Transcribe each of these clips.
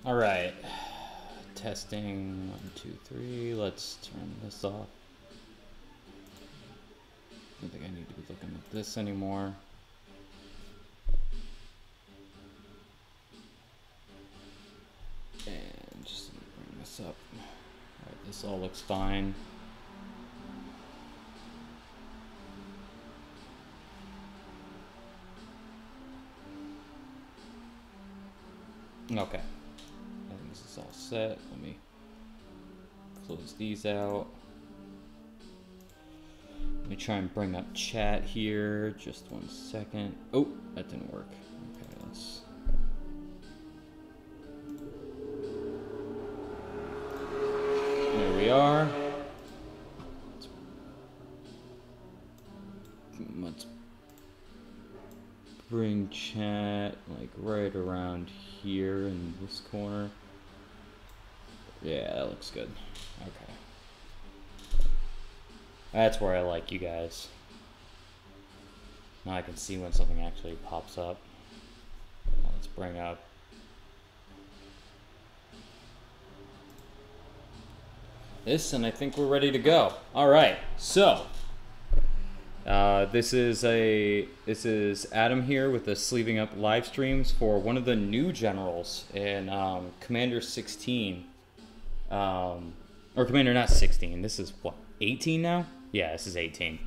All right. Testing 1, 2, 3. Let's turn this off. I don't think I need to be looking at this anymore. And just bring this up. All right, this all looks fine. Okay. I think this is all set. Let me close these out. Let me try and bring up chat here. Just 1 second. Oh, that didn't work. Okay, let's. There we are. Let's bring chat like right around here in this corner. Yeah, that looks good. Okay. That's where I like you guys. Now I can see when something actually pops up. Let's bring up. This, and I think we're ready to go. All right, so this is Adam here with the Sleeving Up live streams for one of the new generals in Commander 16, or Commander not 16. This is what, 18 now? Yeah, this is 18.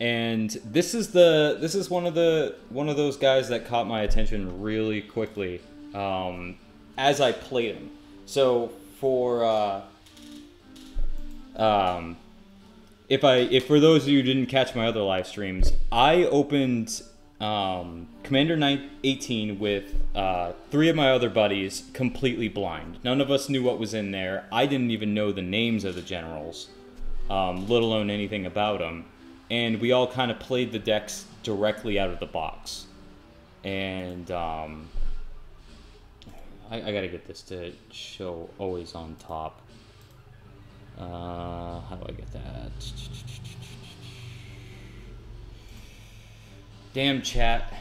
And this is one of those guys that caught my attention really quickly as I played him. So for if for those of you who didn't catch my other live streams, I opened Commander 18 with 3 of my other buddies completely blind. None of us knew what was in there. I didn't even know the names of the generals, let alone anything about them. And we all kind of played the decks directly out of the box. And I gotta get this to show always on top. How do I get that? Damn chat.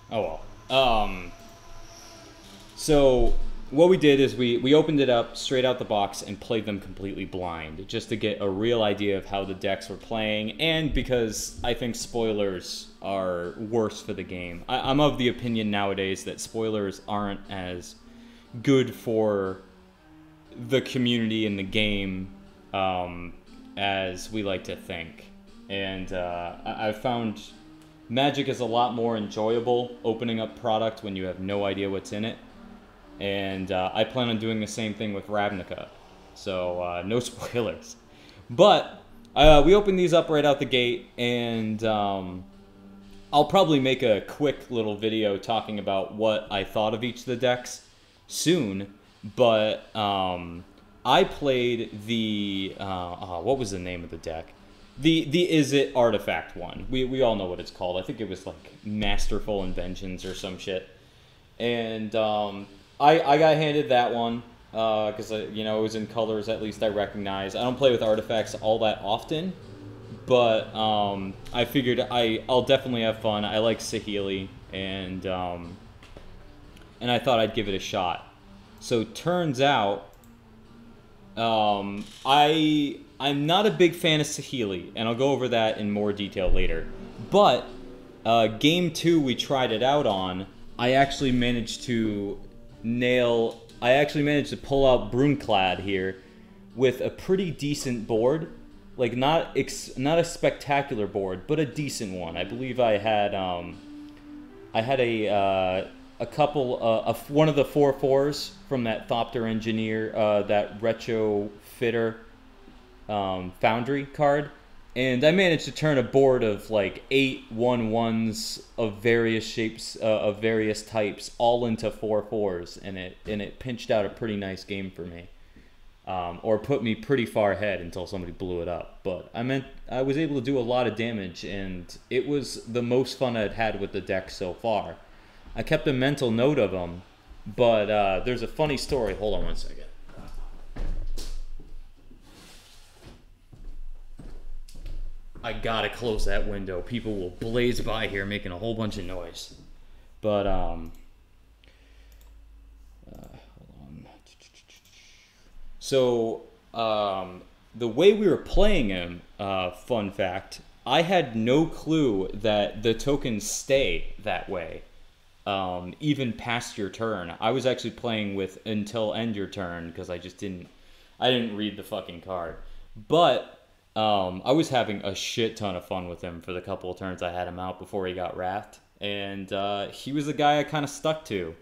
Oh well. So what we did is we opened it up straight out the box and played them completely blind, just to get a real idea of how the decks were playing, and because I think spoilers are worse for the game. I'm of the opinion nowadays that spoilers aren't as good for the community in the game as we like to think. And I've found Magic is a lot more enjoyable opening up product when you have no idea what's in it. And I plan on doing the same thing with Ravnica. So no spoilers. But we opened these up right out the gate, and I'll probably make a quick little video talking about what I thought of each of the decks soon. But I played the what was the name of the deck? The Is It Artifact one. We all know what it's called. I think it was like Masterful Inventions or some shit. And I got handed that one because it was in colors at least I recognize. I don't play with artifacts all that often, but I figured I'll definitely have fun. I like Saheeli, and I thought I'd give it a shot. So turns out I'm not a big fan of Saheeli, and I'll go over that in more detail later. But game 2 we tried it out on, I actually managed to pull out Brudiclad here with a pretty decent board. Like not a spectacular board, but a decent one. I believe I had a couple of one of the 4/4s from that Thopter Engineer, that Retro Fitter Foundry card, and I managed to turn a board of like 8 1/1s of various shapes, of various types, all into 4/4s, and it pinched out a pretty nice game for me, or put me pretty far ahead until somebody blew it up. But I was able to do a lot of damage, and it was the most fun I'd had with the deck so far. I kept a mental note of them, but there's a funny story. Hold on 1 second. I gotta close that window. People will blaze by here making a whole bunch of noise. But So the way we were playing him, fun fact, I had no clue that the tokens stay that way, even past your turn. I was actually playing with until end your turn because I didn't read the fucking card. But I was having a shit ton of fun with him for the couple of turns I had him out before he got wrathed, and he was the guy I kind of stuck to.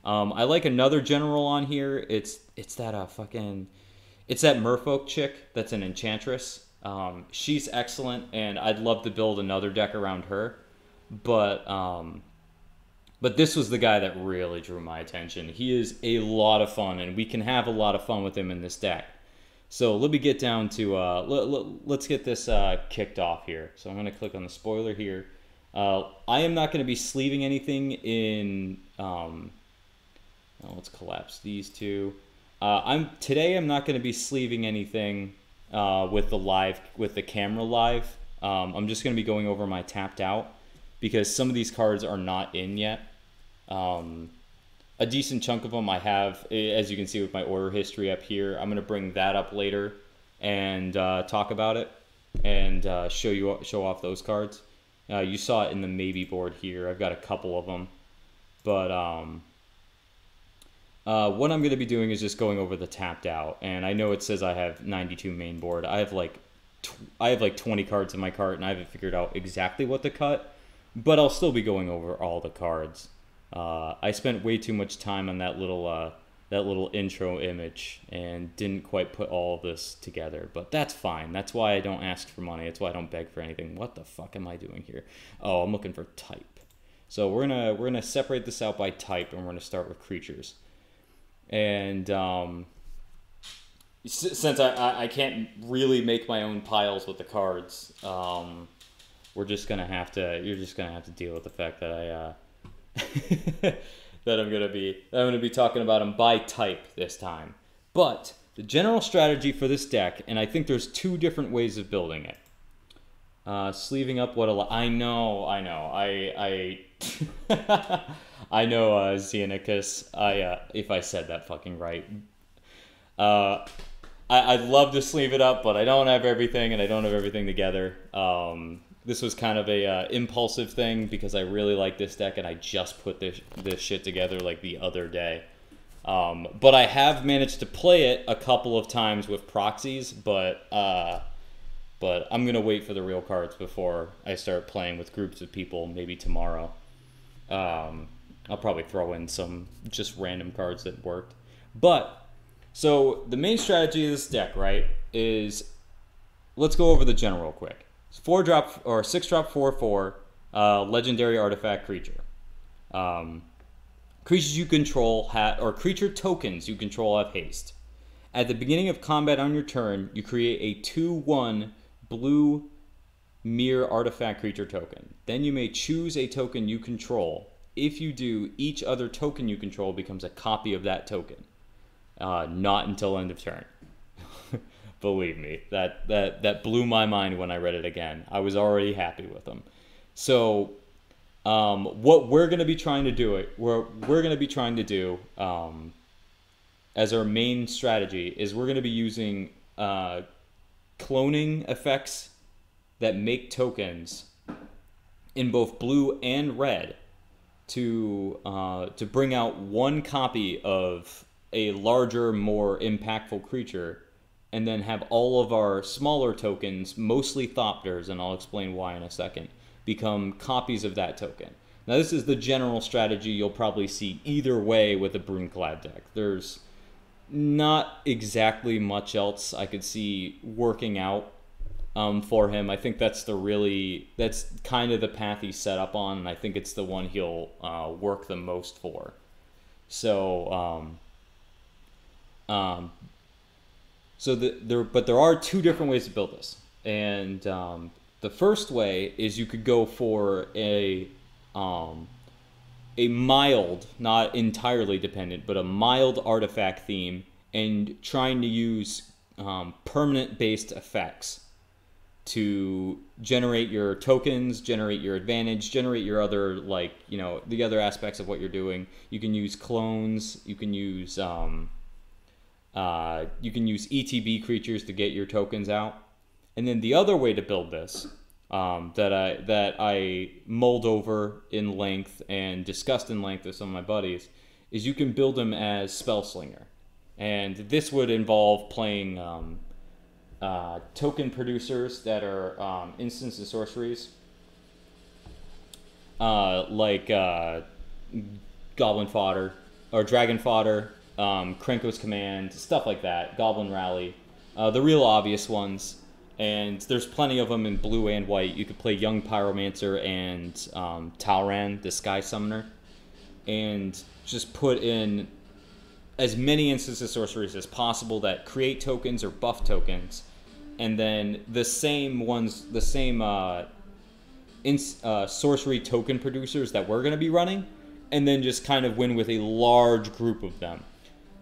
I like another general on here. It's that it's that Merfolk chick that's an enchantress. She's excellent, and I'd love to build another deck around her. But this was the guy that really drew my attention. He is a lot of fun, and we can have a lot of fun with him in this deck. So let me get down to, let's get this kicked off here. So I'm going to click on the spoiler here. I am not going to be sleeving anything in, let's collapse these two. Today I'm not going to be sleeving anything with the camera live. I'm just going to be going over my tapped out because some of these cards are not in yet. A decent chunk of them I have, as you can see with my order history up here. I'm going to bring that up later and talk about it and show off those cards. You saw it in the maybe board here. I've got a couple of them. But what I'm going to be doing is just going over the tapped out. And I know it says I have 92 main board. I have like 20 cards in my cart, and I haven't figured out exactly what to cut. But I'll still be going over all the cards. I spent way too much time on that little intro image and didn't quite put all of this together, but that's fine. That's why I don't ask for money. That's why I don't beg for anything. What the fuck am I doing here? Oh, I'm looking for type. So we're gonna separate this out by type, and we're gonna start with creatures. And since I can't really make my own piles with the cards, you're just gonna have to deal with the fact that I that I'm gonna be talking about them by type this time. But the general strategy for this deck, and I think there's two different ways of building it. Sleeving up what I know. I I know, Xenicus. If I said that fucking right. I'd love to sleeve it up, but I don't have everything, and I don't have everything together. This was kind of a impulsive thing because I really like this deck, and I just put this shit together like the other day. But I have managed to play it a couple of times with proxies, but I'm gonna wait for the real cards before I start playing with groups of people. Maybe tomorrow. I'll probably throw in some just random cards that worked. But so the main strategy of this deck, right, is let's go over the general real quick. 4-drop or 6-drop 4/4 legendary artifact creature. Creatures you control or creature tokens you control have haste. At the beginning of combat on your turn, you create a 2/1 blue mirror artifact creature token. Then you may choose a token you control. If you do, each other token you control becomes a copy of that token. Not until end of turn. Believe me, that blew my mind when I read it again. I was already happy with them. So, what we're going to be trying to do, as our main strategy is we're going to be using cloning effects that make tokens in both blue and red to bring out one copy of a larger, more impactful creature, and then have all of our smaller tokens, mostly Thopters, and I'll explain why in a second, become copies of that token. Now this is the general strategy you'll probably see either way with a Brudiclad deck. There's not exactly much else I could see working out for him. I think that's kind of the path he's set up on, and I think it's the one he'll work the most for. So, but there are two different ways to build this, and the first way is you could go for a mild, not entirely dependent, but a mild artifact theme, and trying to use permanent-based effects to generate your tokens, generate your advantage, generate your other, the other aspects of what you're doing. You can use clones, you can use You can use ETB creatures to get your tokens out. And then the other way to build this, that I mulled over in length and discussed in length with some of my buddies, is you can build them as Spellslinger. And this would involve playing token producers that are instants and sorceries, like Goblin Fodder, or Dragon Fodder, Krenko's Command, stuff like that, Goblin Rally, the real obvious ones. And there's plenty of them in blue and white. You could play Young Pyromancer and Talran, the Sky Summoner, and just put in as many instances of sorceries as possible that create tokens or buff tokens, and then the same ones, the same sorcery token producers that we're going to be running, and then just kind of win with a large group of them.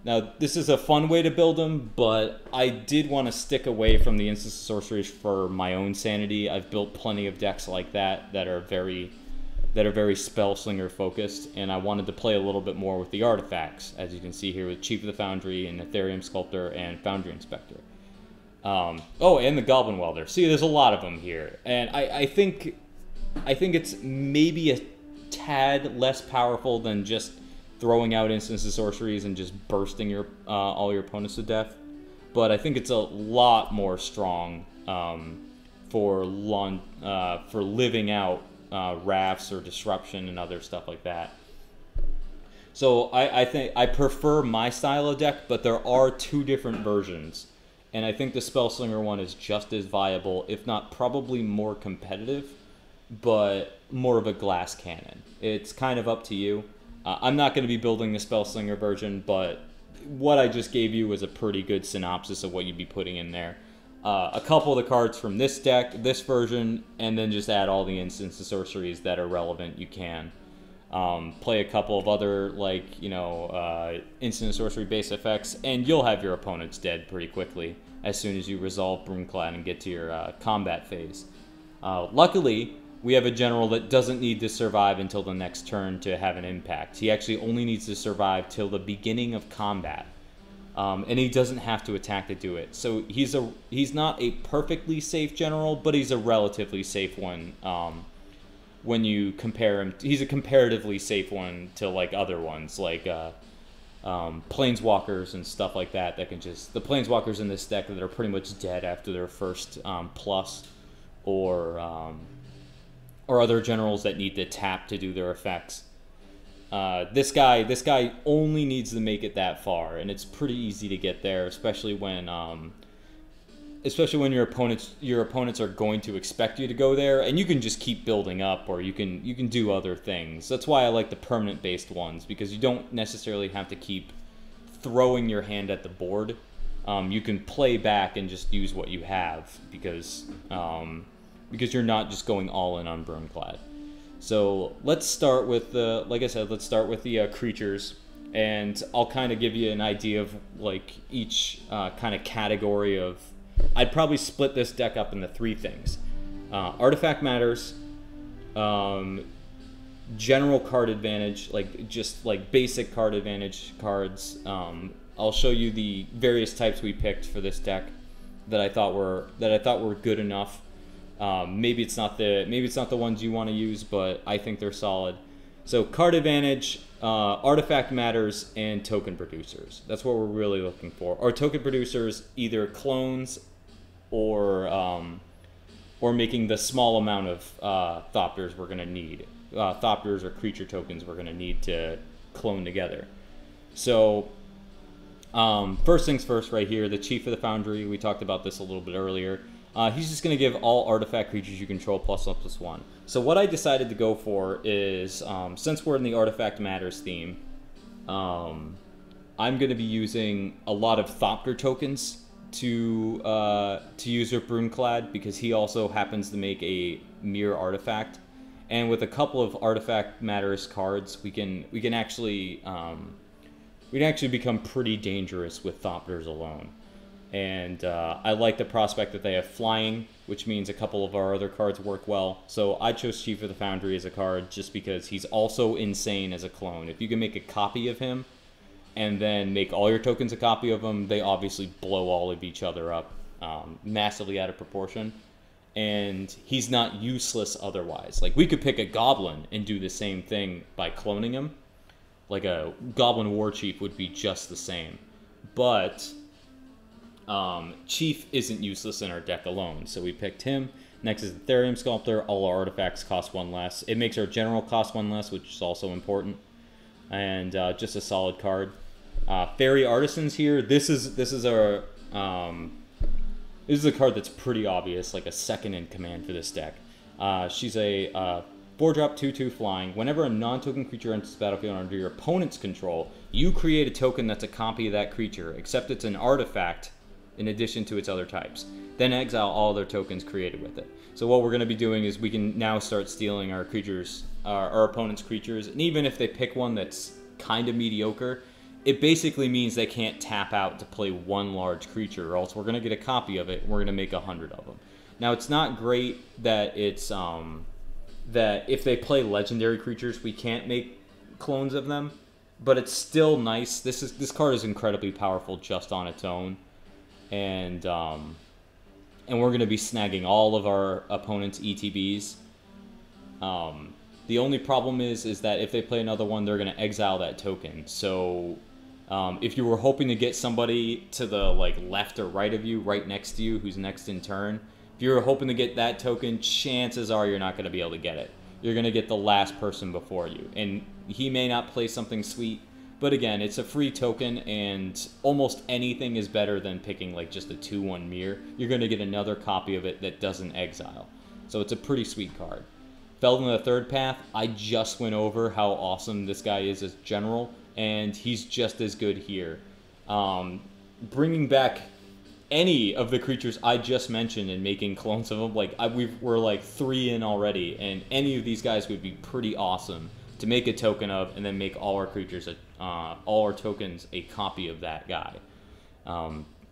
Now, this is a fun way to build them, but I did want to stick away from the instance of sorceries for my own sanity. I've built plenty of decks like that that are very Spellslinger focused, and I wanted to play a little bit more with the artifacts, as you can see here with Chief of the Foundry and Ethereum Sculptor and Foundry Inspector. Oh, and the Goblin Welder. See, there's a lot of them here, and I think it's maybe a tad less powerful than just throwing out instances of sorceries and just bursting your all your opponents to death. But I think it's a lot more strong for living out rafts or disruption and other stuff like that. So I think I prefer my style of deck, but there are two different versions, and I think the Spellslinger one is just as viable, if not probably more competitive, but more of a glass cannon. It's kind of up to you. I'm not going to be building the Spellslinger version, but what I just gave you was a pretty good synopsis of what you'd be putting in there. A couple of the cards from this deck, this version, and then just add all the instants of sorceries that are relevant you can. Play a couple of other, like, instant sorcery base effects, and you'll have your opponents dead pretty quickly as soon as you resolve Brudiclad and get to your combat phase. Luckily, we have a general that doesn't need to survive until the next turn to have an impact. He actually only needs to survive till the beginning of combat. And he doesn't have to attack to do it. So he's not a perfectly safe general, but he's a relatively safe one. When you compare him, he's a comparatively safe one to like other ones, like planeswalkers and stuff like that. That can just, the planeswalkers in this deck that are pretty much dead after their first plus, or other generals that need to tap to do their effects. This guy only needs to make it that far, and it's pretty easy to get there, especially when your opponents are going to expect you to go there, and you can just keep building up, or you can do other things. That's why I like the permanent based ones, because you don't necessarily have to keep throwing your hand at the board. You can play back and just use what you have, because you're not just going all in on Brudiclad. So let's start with the, like I said, creatures, and I'll kind of give you an idea of like each kind of category of. I'd probably split this deck up into three things: artifact matters, general card advantage, like just like basic card advantage cards. I'll show you the various types we picked for this deck that I thought were good enough. Maybe it's not the ones you want to use, but I think they're solid. So card advantage, artifact matters, and token producers. That's what we're really looking for. Or token producers, either clones or making the small amount of Thopters we're going to need. Thopters or creature tokens we're going to need to clone together. So first things first, right here, the Chief of the Foundry. We talked about this a little bit earlier. He's just going to give all artifact creatures you control +1/+1. So what I decided to go for is, since we're in the Artifact Matters theme, I'm going to be using a lot of Thopter tokens to use with Brudiclad, because he also happens to make a mirror artifact. And with a couple of Artifact Matters cards, we can actually become pretty dangerous with Thopters alone. And I like the prospect that they have flying, which means a couple of our other cards work well. So I chose Chief of the Foundry as a card just because he's also insane as a clone. If you can make a copy of him and then make all your tokens a copy of them, they obviously blow all of each other up massively out of proportion. And he's not useless otherwise. Like, we could pick a goblin and do the same thing by cloning him. Like, a goblin war chief would be just the same. But chief isn't useless in our deck alone, so we picked him. Next is the Therium Sculptor. All our artifacts cost 1 less. It makes our general cost 1 less, which is also important. And just a solid card. Fairy Artisans here. This is a card that's pretty obvious, like a second in command for this deck. She's a 4-drop 2/2 flying. Whenever a non-token creature enters the battlefield under your opponent's control, you create a token that's a copy of that creature, except it's an artifact in addition to its other types. Then exile all their tokens created with it. So what we're going to be doing is we can now start stealing our creatures, our opponent's creatures, and even if they pick one that's kind of mediocre, it basically means they can't tap out to play 1 large creature, or else we're going to get a copy of it, and we're going to make 100 of them. Now, it's not great that it's that if they play legendary creatures, we can't make clones of them, but it's still nice. This card is incredibly powerful just on its own, and we're going to be snagging all of our opponent's ETBs. The only problem is that if they play another one, they're going to exile that token. So if you were hoping to get somebody to the left or right of you, right next to you, who's next in turn, if you're hoping to get that token, chances are you're not going to be able to get it. You're going to get the last person before you. And he may not play something sweet, but again, it's a free token, and almost anything is better than picking just a 2/1 mirror. You're going to get another copy of it that doesn't exile. So it's a pretty sweet card. Feldon the Third Path, I just went over how awesome this guy is as general, and he's just as good here. Bringing back any of the creatures I just mentioned and making clones of them, we're 3 in already, and any of these guys would be pretty awesome to make a token of, and then make all our creatures, all our tokens, a copy of that guy.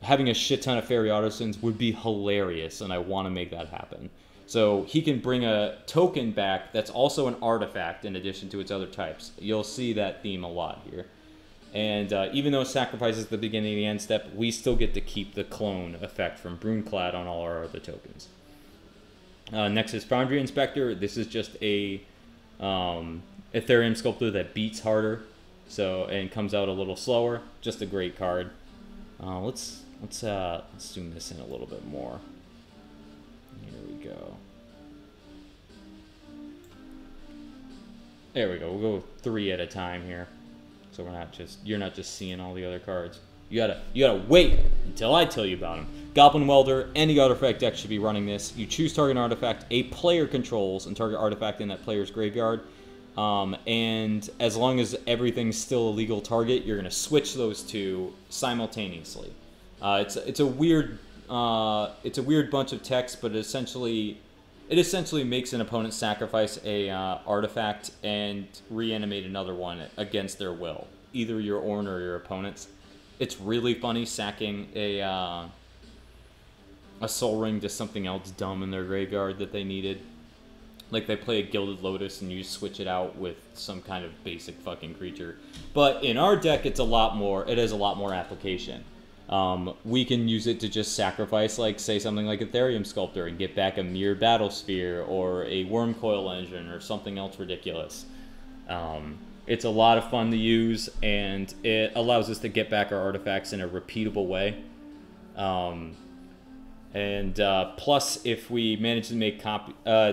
Having a shit ton of Fairy Artisans would be hilarious, and I want to make that happen. So he can bring a token back that's also an artifact in addition to its other types. You'll see that theme a lot here. And even though it sacrifices the beginning and the end step, we still get to keep the clone effect from Brudiclad on all our other tokens. Next is Foundry Inspector. This is just a Ethereum Sculptor that beats harder, and comes out a little slower. Just a great card. Let's zoom this in a little bit more. Here we go. There we go. We'll go 3 at a time here, so you're not just seeing all the other cards. You gotta wait until I tell you about them. Goblin Welder. Any artifact deck should be running this. You choose target artifact a player controls and target artifact in that player's graveyard. And as long as everything's still a legal target, you're gonna switch those two simultaneously. It's a weird bunch of text, but it essentially makes an opponent sacrifice a artifact and reanimate another one against their will, either your own or your opponent's. It's really funny sacking a Soul Ring to something else dumb in their graveyard that they needed. Like, they play a Gilded Lotus and you switch it out with some kind of basic fucking creature. But in our deck, it has a lot more application. We can use it to just sacrifice, say something like a Therium Sculptor and get back a Mirror Battlesphere or a Wormcoil Engine or something else ridiculous. It's a lot of fun to use, and it allows us to get back our artifacts in a repeatable way. Plus, if we manage to make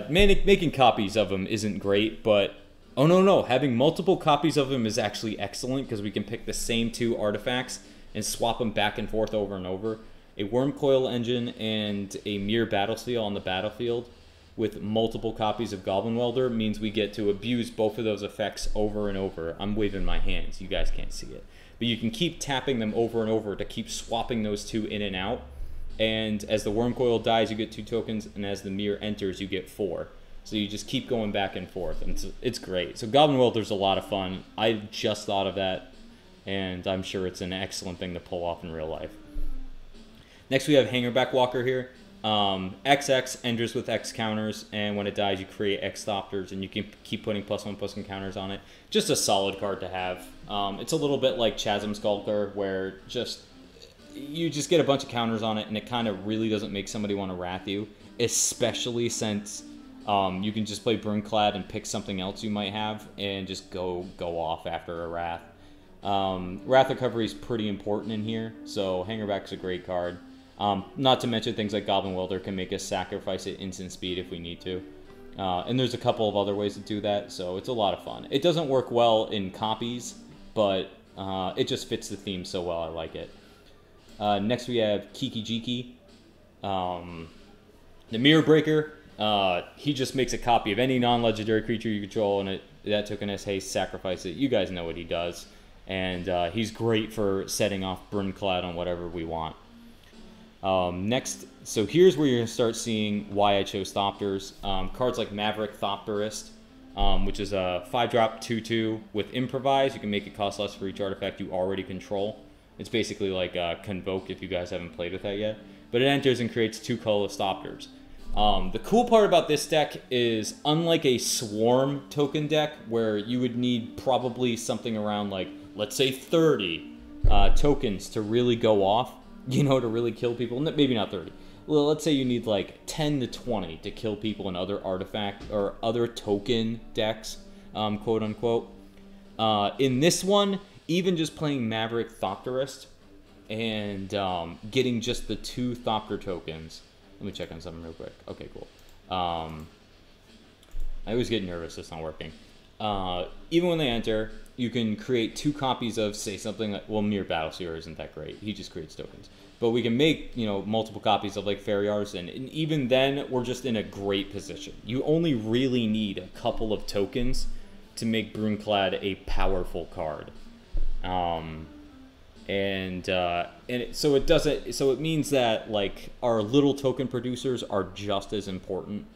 making copies of them isn't great, but having multiple copies of them is actually excellent, because we can pick the same 2 artifacts and swap them back and forth over and over. A Wormcoil Engine and a Mirror Battlesteel on the battlefield with multiple copies of Goblin Welder means we get to abuse both of those effects over and over. I'm waving my hands, you guys can't see it. But you can keep tapping them over and over to keep swapping those 2 in and out. And as the Wormcoil dies, you get 2 tokens, and as the Mirror enters, you get 4. So you just keep going back and forth, and it's great. So Goblin Welder's a lot of fun. I just thought of that, and I'm sure it's an excellent thing to pull off in real life. Next, we have Hangerback Walker here. XX enters with X counters, and when it dies, you create X Thopters, and you can keep putting +1/+1 counters on it. Just a solid card to have. It's a little bit like Chasm Skulker, where you just get a bunch of counters on it, and it kind of really doesn't make somebody want to Wrath you, especially since you can just play Brudiclad and pick something else you might have, and just go off after a Wrath. Wrath Recovery is pretty important in here, so Hangerback is a great card. Not to mention things like Goblin Welder can make us sacrifice at instant speed if we need to. And there's a couple of other ways to do that, so it's a lot of fun. It doesn't work well in copies, but it just fits the theme so well, I like it. Next we have Kiki Jiki. The Mirror Breaker. He just makes a copy of any non-legendary creature you control, and that token has haste, sacrifice it. You guys know what he does. And he's great for setting off Brudiclad on whatever we want. Next, so here's where you're going to start seeing why I chose Thopters. Cards like Maverick Thopterist, which is a 5-drop 2/2 with Improvise. You can make it cost less for each artifact you already control. It's basically like Convoke if you guys haven't played with that yet. But it enters and creates 2 colorless Thopters. The cool part about this deck is, unlike a Swarm token deck, where you would need probably something around, like, let's say 30 tokens to really go off, you know, to really kill people. Maybe not 30. Well, let's say you need like 10 to 20 to kill people in other artifact or other token decks, quote unquote. In this one, even just playing Maverick Thopterist and getting just the 2 Thopter tokens. Let me check on something real quick. Okay, cool. I always get nervous it's not working. Even when they enter, you can create 2 copies of, say, something like, well, Mere Battleseer isn't that great. He just creates tokens. But we can make, you know, multiple copies of, like, Fairy Artisan. And even then, we're just in a great position. You only really need a couple of tokens to make Brudiclad a powerful card. So it means that, like, our little token producers are just as important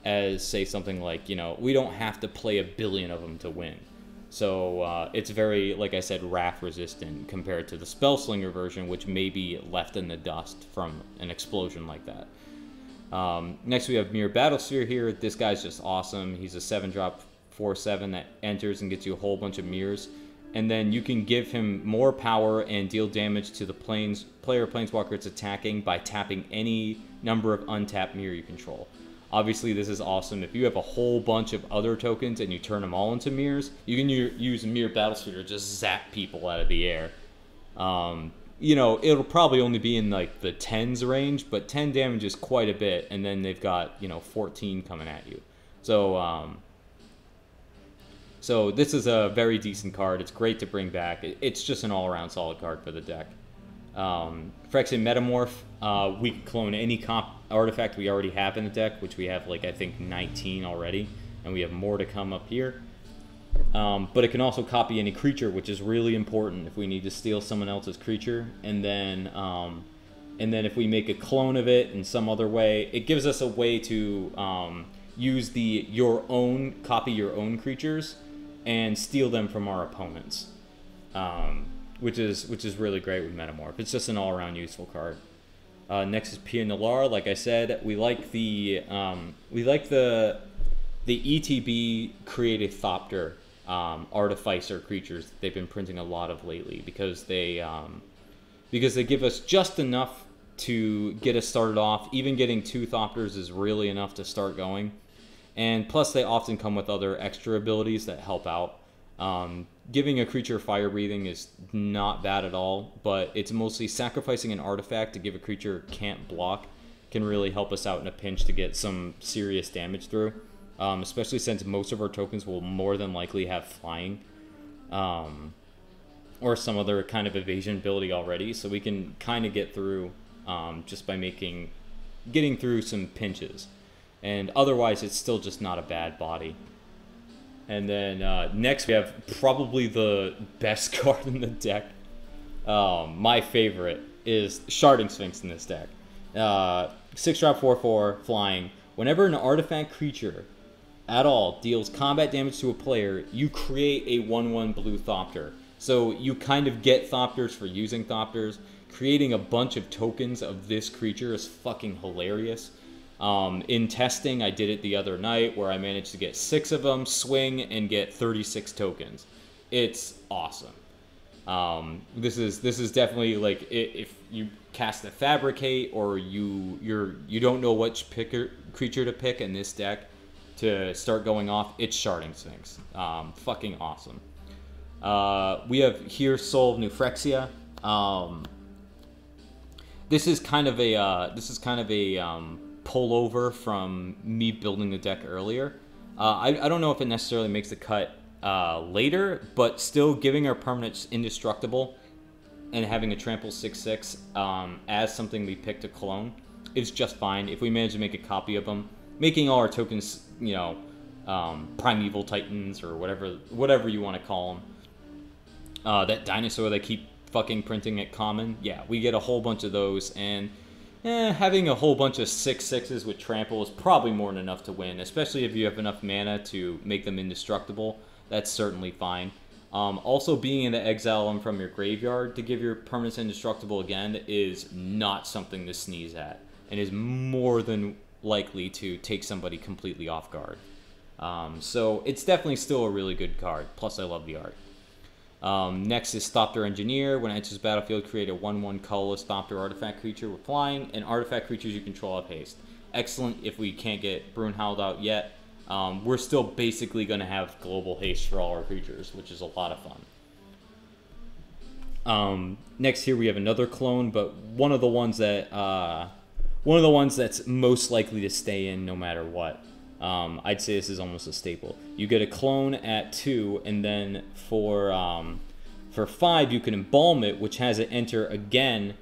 as, say, something like, you know, we don't have to play a billion of them to win. So it's very, like I said, wrath resistant compared to the Spellslinger version, which may be left in the dust from an explosion like that. Next we have Mere Battleseer here. This guy's just awesome. He's a 7-drop 4/7 that enters and gets you a whole bunch of mirrors. And then you can give him more power and deal damage to the player planeswalker it's attacking by tapping any number of untapped mirror you control. Obviously, this is awesome. If you have a whole bunch of other tokens and you turn them all into mirrors, you can use Mirror Battlesuit to just zap people out of the air. You know, it'll probably only be in, like, the 10s range, but 10 damage is quite a bit, and then they've got, you know, 14 coming at you. So this is a very decent card. It's great to bring back. It's just an all-around solid card for the deck. Phyrexian Metamorph, we can clone any artifact we already have in the deck, which we have, like, I think 19 already, and we have more to come up here. But it can also copy any creature, which is really important if we need to steal someone else's creature. And then if we make a clone of it in some other way, it gives us a way to use copy your own creatures and steal them from our opponents. Which is really great with Metamorph. It's just an all-around useful card. Next is Pia Nalar. Like I said, we like the ETB creative Thopter Artificer creatures they've been printing a lot of lately, because they give us just enough to get us started off. Even getting 2 Thopters is really enough to start going. And plus, they often come with other extra abilities that help out. Giving a creature fire breathing is not bad at all, but it's mostly sacrificing an artifact to give a creature can't block can really help us out in a pinch to get some serious damage through, especially since most of our tokens will more than likely have flying or some other kind of evasion ability already, so we can kind of get through just by getting through some pinches. And otherwise, it's still just not a bad body. And then next we have probably the best card in the deck. My favorite is Sharding Sphinx in this deck. 6-drop 4/4 flying. Whenever an artifact creature at all deals combat damage to a player, you create a 1/1 blue Thopter. So you kind of get Thopters for using Thopters. Creating a bunch of tokens of this creature is fucking hilarious. In testing, I did it the other night where I managed to get 6 of them, swing, and get 36 tokens. It's awesome. This is definitely like if you cast a Fabricate or you don't know which creature to pick in this deck to start going off, it's Sharding Sphinx. Fucking awesome. We have here Soul of Nufrexia. This is kind of a pullover from me building the deck earlier. I don't know if it necessarily makes the cut later, but still giving our permanents indestructible and having a trample 6/6 as something we pick to clone is just fine. If we manage to make a copy of them, making all our tokens, you know, Primeval Titans or whatever you want to call them. That dinosaur they keep fucking printing at common, yeah, we get a whole bunch of those, and having a whole bunch of 6/6s with trample is probably more than enough to win, especially if you have enough mana to make them indestructible. That's certainly fine. Also, being able to exile them from your graveyard to give your permanents indestructible again is not something to sneeze at, and is more than likely to take somebody completely off guard. So it's definitely still a really good card, plus I love the art. Next is Thopter Engineer. When it enters the battlefield, create a 1/1 colorless Thopter artifact creature with flying, and artifact creatures you control have haste. Excellent if we can't get Brunhald out yet. We're still basically going to have global haste for all our creatures, which is a lot of fun. Next here we have another clone, but one of the ones that's most likely to stay in no matter what. I'd say this is almost a staple. You get a clone at 2, and then for 5 you can embalm it, which has it enter again.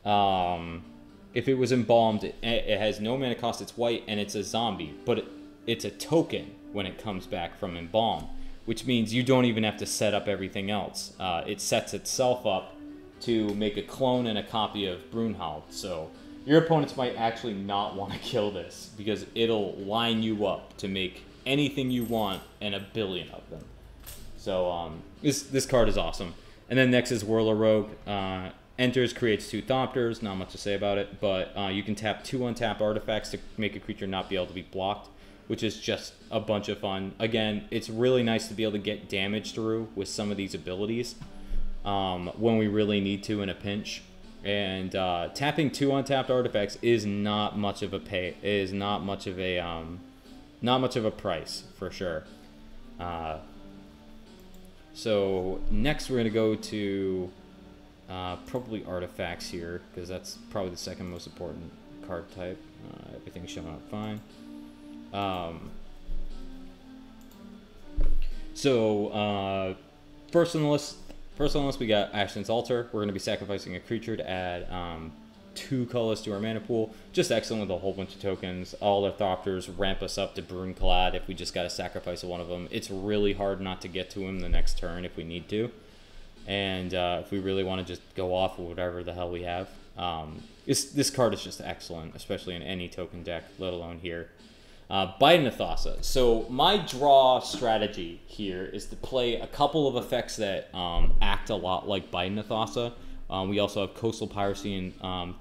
If it was embalmed, it has no mana cost, it's white, and it's a zombie, but it's a token when it comes back from embalm, which means you don't even have to set up everything else. It sets itself up to make a clone and a copy of Brunhald, so your opponents might actually not want to kill this because it'll line you up to make anything you want and a billion of them. So this card is awesome. And then next is Whirler Rogue. Enters, creates 2 Thopters. Not much to say about it, but you can tap 2 untapped artifacts to make a creature not be able to be blocked, which is just a bunch of fun. Again, it's really nice to be able to get damage through with some of these abilities when we really need to in a pinch. And tapping 2 untapped artifacts is not much of a price for sure. So next we're gonna go to probably artifacts here, because that's probably the second most important card type. Everything's showing up fine. First on the list, we got Ashen's Altar. We're going to be sacrificing a creature to add 2 colors to our mana pool. Just excellent with a whole bunch of tokens. All our Thopters ramp us up to Brudiclad if we just got to sacrifice one of them. It's really hard not to get to him the next turn if we need to. And if we really want to just go off with whatever the hell we have. This card is just excellent, especially in any token deck, let alone here. Biden Athasa. So my draw strategy here is to play a couple of effects that act a lot like Biden Athasa. We also have Coastal Piracy and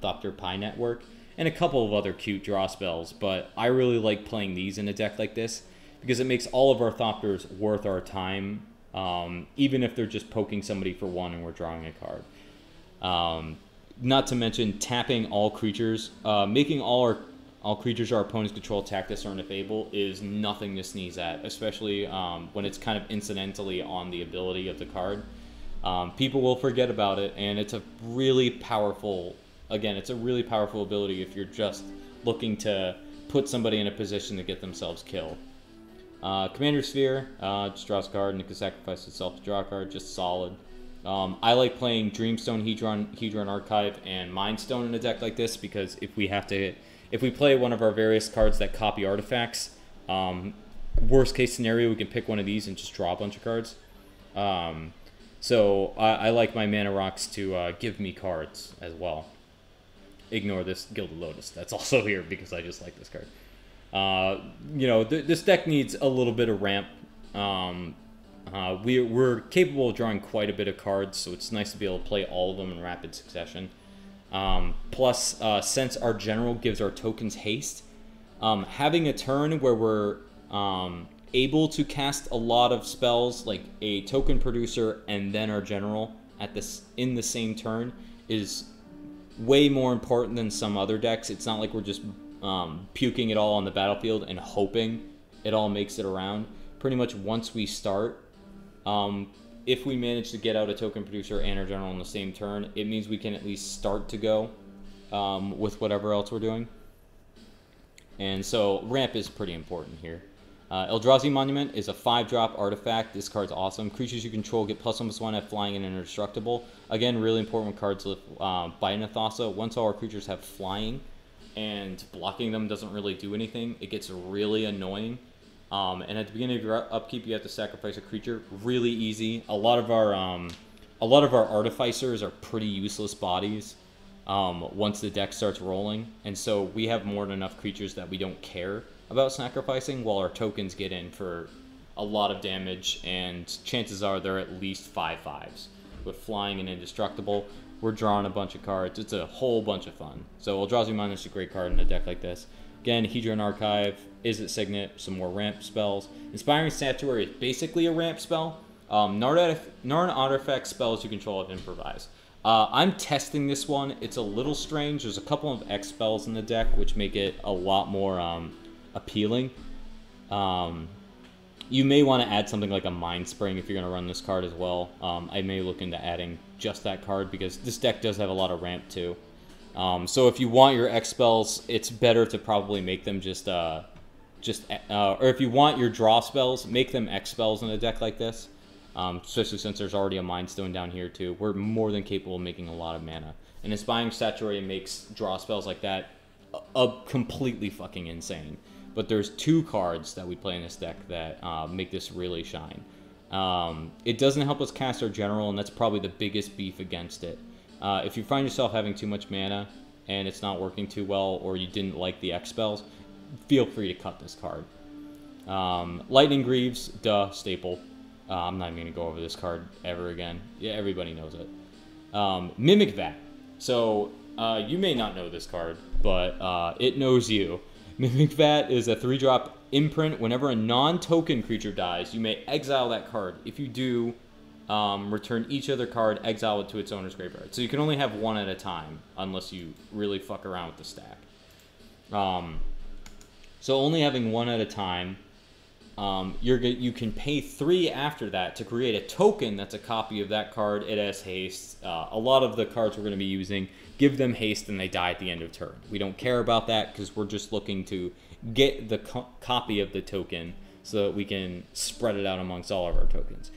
Thopter Pie Network, and a couple of other cute draw spells, but I really like playing these in a deck like this because it makes all of our Thopters worth our time, even if they're just poking somebody for 1 and we're drawing a card. Not to mention tapping all creatures, making all creatures our opponents control attack this turn if able is nothing to sneeze at, especially when it's kind of incidentally on the ability of the card. People will forget about it, and it's a really powerful, it's a really powerful ability if you're just looking to put somebody in a position to get themselves killed. Commander Sphere, just draws a card and it can sacrifice itself to draw a card, just solid. I like playing Dreamstone, Hedron Archive, and Mindstone in a deck like this because if we play one of our various cards that copy artifacts, worst case scenario, we can pick one of these and just draw a bunch of cards. So I like my mana rocks to give me cards as well. Ignore this Gilded Lotus. That's also here because I just like this card. This deck needs a little bit of ramp. We're capable of drawing quite a bit of cards, so it's nice to be able to play all of them in rapid succession. Plus, since our general gives our tokens haste, having a turn where we're able to cast a lot of spells, like a token producer and then our general in the same turn, is way more important than some other decks. It's not like we're just puking it all on the battlefield and hoping it all makes it around. Pretty much once we start, if we manage to get out a token producer and our general in the same turn, it means we can at least start to go with whatever else we're doing. And so ramp is pretty important here. Eldrazi Monument is a 5-drop artifact. This card's awesome. Creatures you control get +1/+1 at flying and indestructible. Again, really important when cards live by Nathasa. Once all our creatures have flying and blocking them doesn't really do anything, it gets really annoying. And at the beginning of your upkeep, you have to sacrifice a creature. Really easy. A lot of our artificers are pretty useless bodies once the deck starts rolling, and so we have more than enough creatures that we don't care about sacrificing, while our tokens get in for a lot of damage, and chances are they're at least 5/5s. With flying and indestructible, we're drawing a bunch of cards. It's a whole bunch of fun. So Eldrazi Monument is a great card in a deck like this. Again, Hedron Archive, Izzet Signet, some more ramp spells. Inspiring Statuary is basically a ramp spell. Narn Artifact spells you control have Improvise. I'm testing this one. It's a little strange. There's a couple of X spells in the deck, which make it a lot more appealing. You may want to add something like a Mind Spring if you're going to run this card as well. I may look into adding just that card because this deck does have a lot of ramp too. So if you want your X spells, it's better to probably make them or if you want your draw spells, make them X spells in a deck like this. Especially since there's already a Mind Stone down here too. We're more than capable of making a lot of mana. And Inspiring Statuary makes draw spells like that completely fucking insane. But there's 2 cards that we play in this deck that make this really shine. It doesn't help us cast our general, and that's probably the biggest beef against it. If you find yourself having too much mana and it's not working too well, or you didn't like the X spells, feel free to cut this card. Lightning Greaves, staple. I'm not even going to go over this card ever again. Yeah, everybody knows it. Mimic Vat. So, you may not know this card, but it knows you. Mimic Vat is a 3-drop imprint. Whenever a non-token creature dies, you may exile that card. If you do, return each other card, exile it to its owner's graveyard. So you can only have one at a time, unless you really fuck around with the stack. So only having one at a time. You can pay 3 after that to create a token that's a copy of that card. It has haste. A lot of the cards we're going to be using give them haste and they die at the end of turn. We don't care about that because we're just looking to get the copy of the token so that we can spread it out amongst all of our tokens.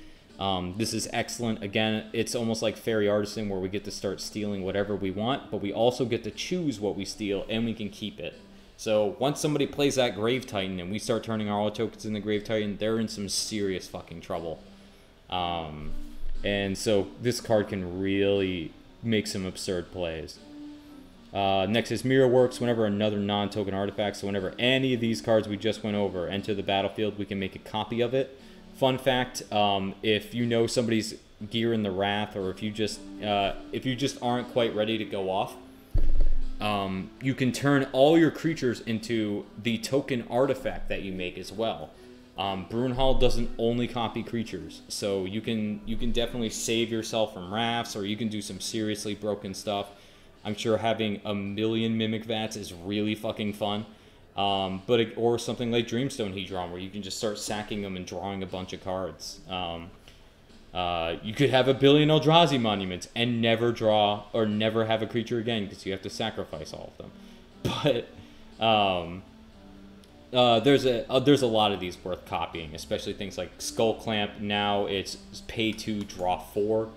This is excellent. Again, it's almost like Fairy Artisan where we get to start stealing whatever we want, but we also get to choose what we steal and we can keep it. So once somebody plays that Grave Titan and we start turning all our tokens into Grave Titan, they're in some serious fucking trouble. And so this card can really make some absurd plays. Next is Mirror Works. Whenever another non-token artifact, so whenever any of these cards we just went over enter the battlefield, we can make a copy of it. Fun fact, if you know somebody's gear in the Wrath, or if you just aren't quite ready to go off, you can turn all your creatures into the token artifact that you make as well. Brunhall doesn't only copy creatures, so you can definitely save yourself from Wraths, or you can do some seriously broken stuff. I'm sure having a million Mimic Vats is really fucking fun. Or something like Dreamstone Hedron, where you can just start sacking them and drawing a bunch of cards. You could have a billion Eldrazi Monuments and never draw or never have a creature again because you have to sacrifice all of them. But there's a lot of these worth copying, especially things like Skull Clamp. Now it's pay 2, draw 4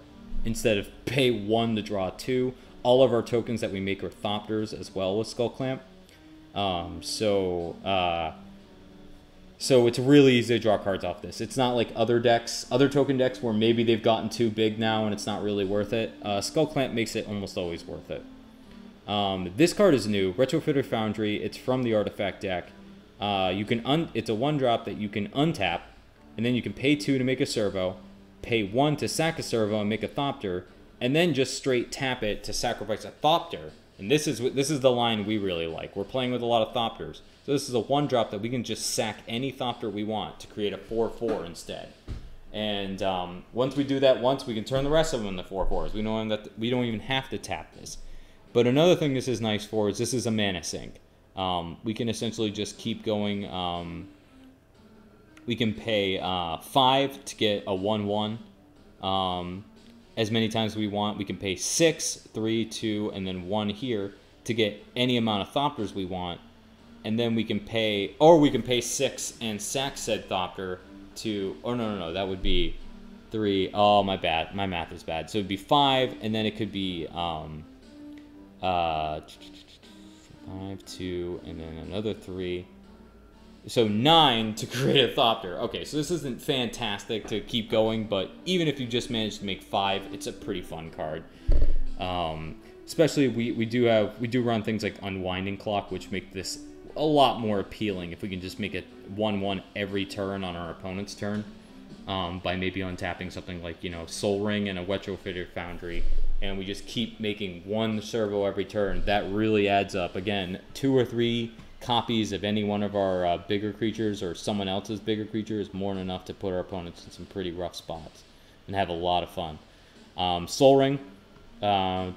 instead of pay 1 to draw 2. All of our tokens that we make are Thopters as well with Skull Clamp. So it's really easy to draw cards off this. It's not like other token decks where maybe they've gotten too big now and it's not really worth it. Skull Clamp makes it almost always worth it. This card is new, Retrofitter Foundry. It's from the Artifact deck. It's a 1-drop that you can untap, and then you can pay 2 to make a servo, pay 1 to sack a servo and make a Thopter, and then just straight tap it to sacrifice a Thopter. And this is the line we really like. We're playing with a lot of Thopters. So this is a 1-drop that we can just sack any Thopter we want to create a 4/4 instead. And once we do that once, we can turn the rest of them into 4/4s. We don't even have to tap this. But another thing this is nice for is this is a mana sink. We can essentially just keep going. We can pay 5 to get a 1/1 as many times as we want. We can pay 6, 3, 2, and then 1 here to get any amount of Thopters we want. And then we can pay, or we can pay 6 and sack said Thopter to, oh no, that would be 3. Oh, my bad. My math is bad. So it'd be 5, and then it could be 5, 2, and then another 3. So 9 to create a Thopter. Okay, so this isn't fantastic to keep going, but even if you just manage to make 5, it's a pretty fun card. Especially we do run things like Unwinding Clock, which make this a lot more appealing if we can just make it 1/1 every turn on our opponent's turn, by maybe untapping something like, you know, Soul Ring and a Retrofitter Foundry, and we just keep making 1 servo every turn. That really adds up. Again, 2 or 3 copies of any one of our bigger creatures or someone else's bigger creature is more than enough to put our opponents in some pretty rough spots and have a lot of fun. Soul Ring,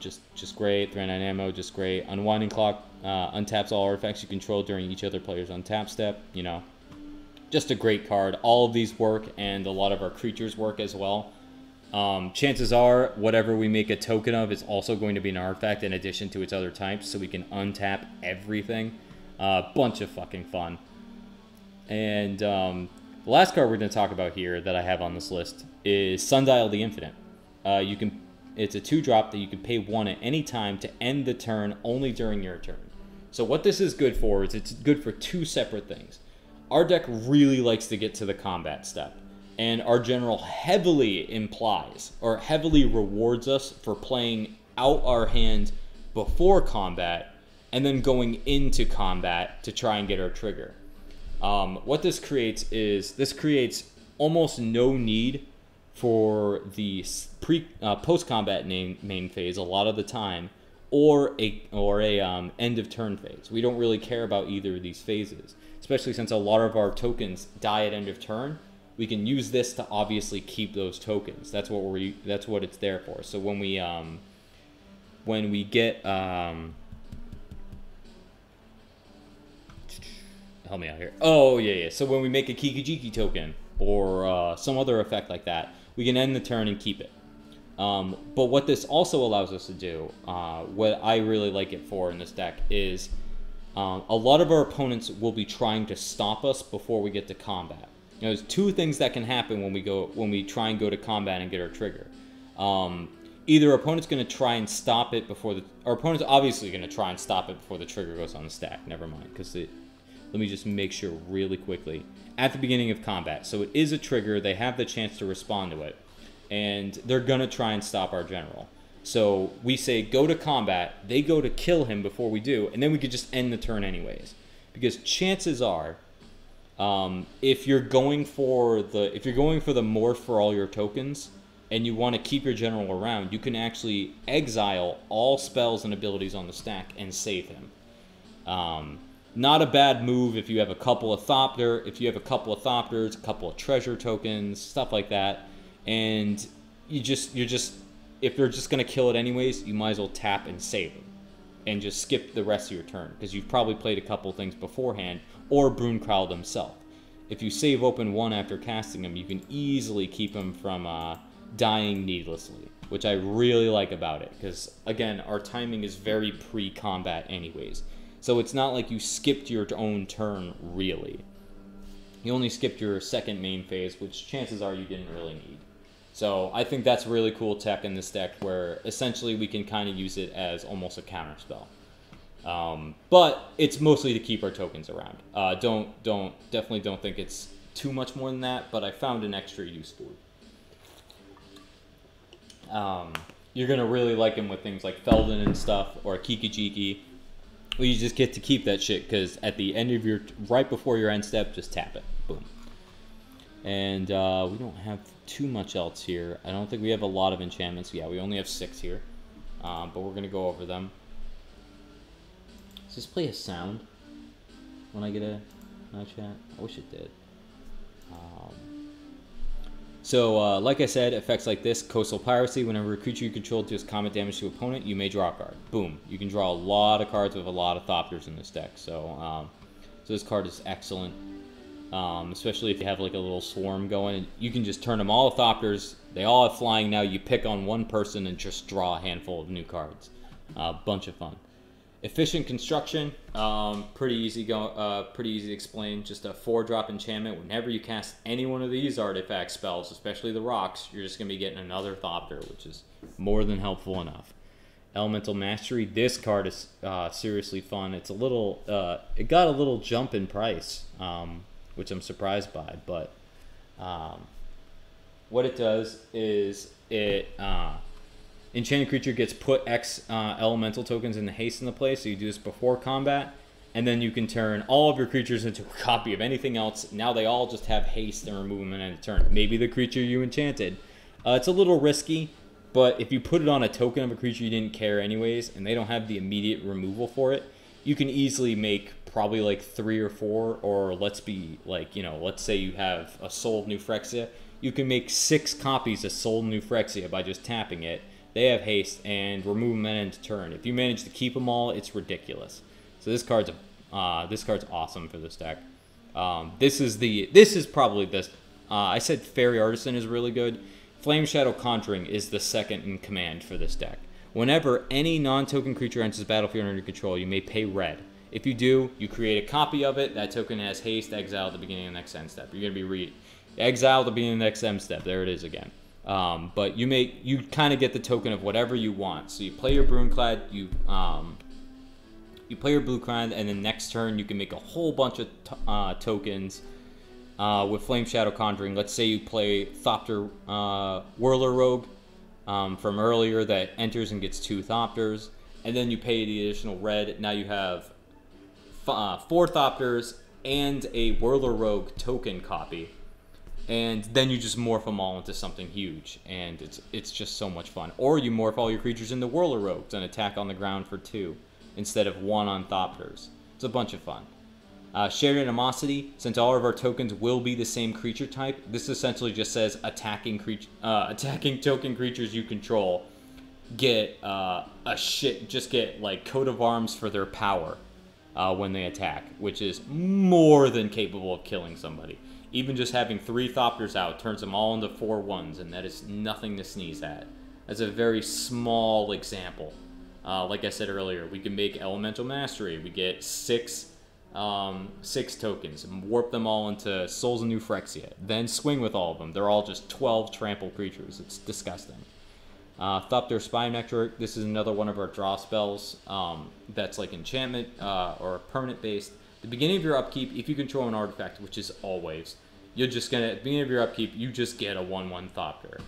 just great. 3/9 ammo, just great. Unwinding Clock untaps all artifacts you control during each other player's untap step. You know, just a great card. All of these work, and a lot of our creatures work as well. Chances are, whatever we make a token of is also going to be an artifact in addition to its other types, so we can untap everything. Bunch of fucking fun. And the last card we're going to talk about here that I have on this list is Sundial the Infinite. It's a 2-drop that you can pay 1 at any time to end the turn only during your turn. So what this is good for is it's good for 2 separate things. Our deck really likes to get to the combat step, and our general heavily implies or heavily rewards us for playing out our hand before combat and then going into combat to try and get our trigger. What this creates is almost no need for the post-combat main phase a lot of the time, or a end of turn phase. We don't really care about either of these phases, especially since a lot of our tokens die at end of turn. We can use this to obviously keep those tokens. That's what it's there for. So when we get help me out here. Oh yeah. So when we make a Kikijiki token or some other effect like that, we can end the turn and keep it. But what this also allows us to do, what I really like it for in this deck, is a lot of our opponents will be trying to stop us before we get to combat. You know, there's 2 things that can happen when we try and go to combat and get our trigger. Either our opponent's going to try and stop it our opponent's obviously going to try and stop it before the trigger goes on the stack. Never mind, because let me just make sure really quickly. At the beginning of combat, so it is a trigger, they have the chance to respond to it, and they're going to try and stop our general. So we say go to combat, they go to kill him before we do, and then we could just end the turn anyways. Because chances are, if you're going for the morph for all your tokens, and you want to keep your general around, you can actually exile all spells and abilities on the stack and save him. Not a bad move if you have a couple of Thopters, a couple of treasure tokens, stuff like that, and if they're just gonna kill it anyways, you might as well tap and save them, and just skip the rest of your turn because you've probably played a couple things beforehand, or Brudiclad himself. If you save open 1 after casting him, you can easily keep him from dying needlessly, which I really like about it because again, our timing is very pre-combat anyways. So it's not like you skipped your own turn, really. You only skipped your second main phase, which chances are you didn't really need. So I think that's really cool tech in this deck, where essentially we can kind of use it as almost a counter spell. But it's mostly to keep our tokens around. Definitely don't think it's too much more than that, but I found an extra use for it. You're going to really like him with things like Feldon and stuff, or Kikijiki. Well, you just get to keep that shit, because at the end of right before your end step, just tap it. Boom. And we don't have too much else here. I don't think we have a lot of enchantments. Yeah, we only have 6 here. But we're going to go over them. Does this play a sound? when I get a chat? I wish it did. So, like I said, effects like this, Coastal Piracy, whenever a creature you control deals combat damage to opponent, you may draw a card. Boom. You can draw a lot of cards with a lot of Thopters in this deck. So this card is excellent, especially if you have like a little swarm going. And you can just turn them all Thopters. They all have flying now. You pick on one person and just draw a handful of new cards. Bunch of fun. Efficient construction, pretty easy to explain. Just a 4-drop enchantment. Whenever you cast any one of these artifact spells, especially the rocks, you're just gonna be getting another Thopter, which is more than helpful enough. Elemental Mastery. This card is seriously fun. It's a little, it got a little jump in price, which I'm surprised by. But what it does is it enchanted creature gets put X elemental tokens in the haste in the play, so you do this before combat, and then you can turn all of your creatures into a copy of anything else. Now they all just have haste and remove them in a turn. Maybe the creature you enchanted. It's a little risky, but if you put it on a token of a creature you didn't care anyways, and they don't have the immediate removal for it, you can easily make probably like 3 or 4, or let's be like, you know, let's say you have a Soul of New Phyrexia, you can make 6 copies of Soul of New Phyrexia by just tapping it. They have haste and remove them end to turn. If you manage to keep them all, it's ridiculous. So this card's awesome for this deck. This is probably this. I said Fairy Artisan is really good. Flame Shadow Conjuring is the second in command for this deck. Whenever any non-token creature enters the battlefield under control, you may pay red. If you do, you create a copy of it. That token has haste, exile at the beginning of the next end step. You're gonna be exile at the beginning of the next end step. There it is again. But you kind of get the token of whatever you want. So you play your Brudiclad, you play your Brudiclad, and then next turn you can make a whole bunch of tokens with Flame Shadow Conjuring. Let's say you play Thopter Whirler Rogue from earlier that enters and gets 2 Thopters, and then you pay the additional red. Now you have 4 Thopters and a Whirler Rogue token copy. And then you just morph them all into something huge, and it's just so much fun. Or you morph all your creatures into Whirler Rogues and attack on the ground for 2 instead of 1 on Thopters. It's a bunch of fun. Shared Animosity. Since all of our tokens will be the same creature type, this essentially just says attacking token creatures you control get get like coat of arms for their power when they attack, which is more than capable of killing somebody. Even just having 3 Thopters out turns them all into 4 1s, and that is nothing to sneeze at. That's a very small example. Like I said earlier, we can make Elemental Mastery. We get 6 tokens and warp them all into Souls of New Phyrexia. Then swing with all of them. They're all just 12 trample creatures. It's disgusting. Thopter Spy Network. This is another one of our draw spells that's like enchantment or permanent based. The beginning of your upkeep, if you control an artifact, which is always, you're just gonna, at the beginning of your upkeep, you just get a 1/1 Thopter.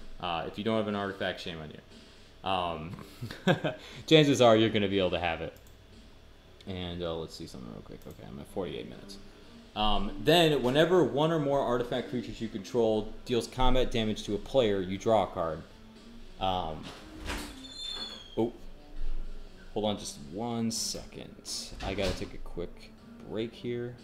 If you don't have an artifact, shame on you. Chances are you're gonna be able to have it. And let's see something real quick. Okay, I'm at 48 minutes. Then, whenever 1 or more artifact creatures you control deals combat damage to a player, you draw a card. Oh, hold on just 1 second. I gotta take a quick break here.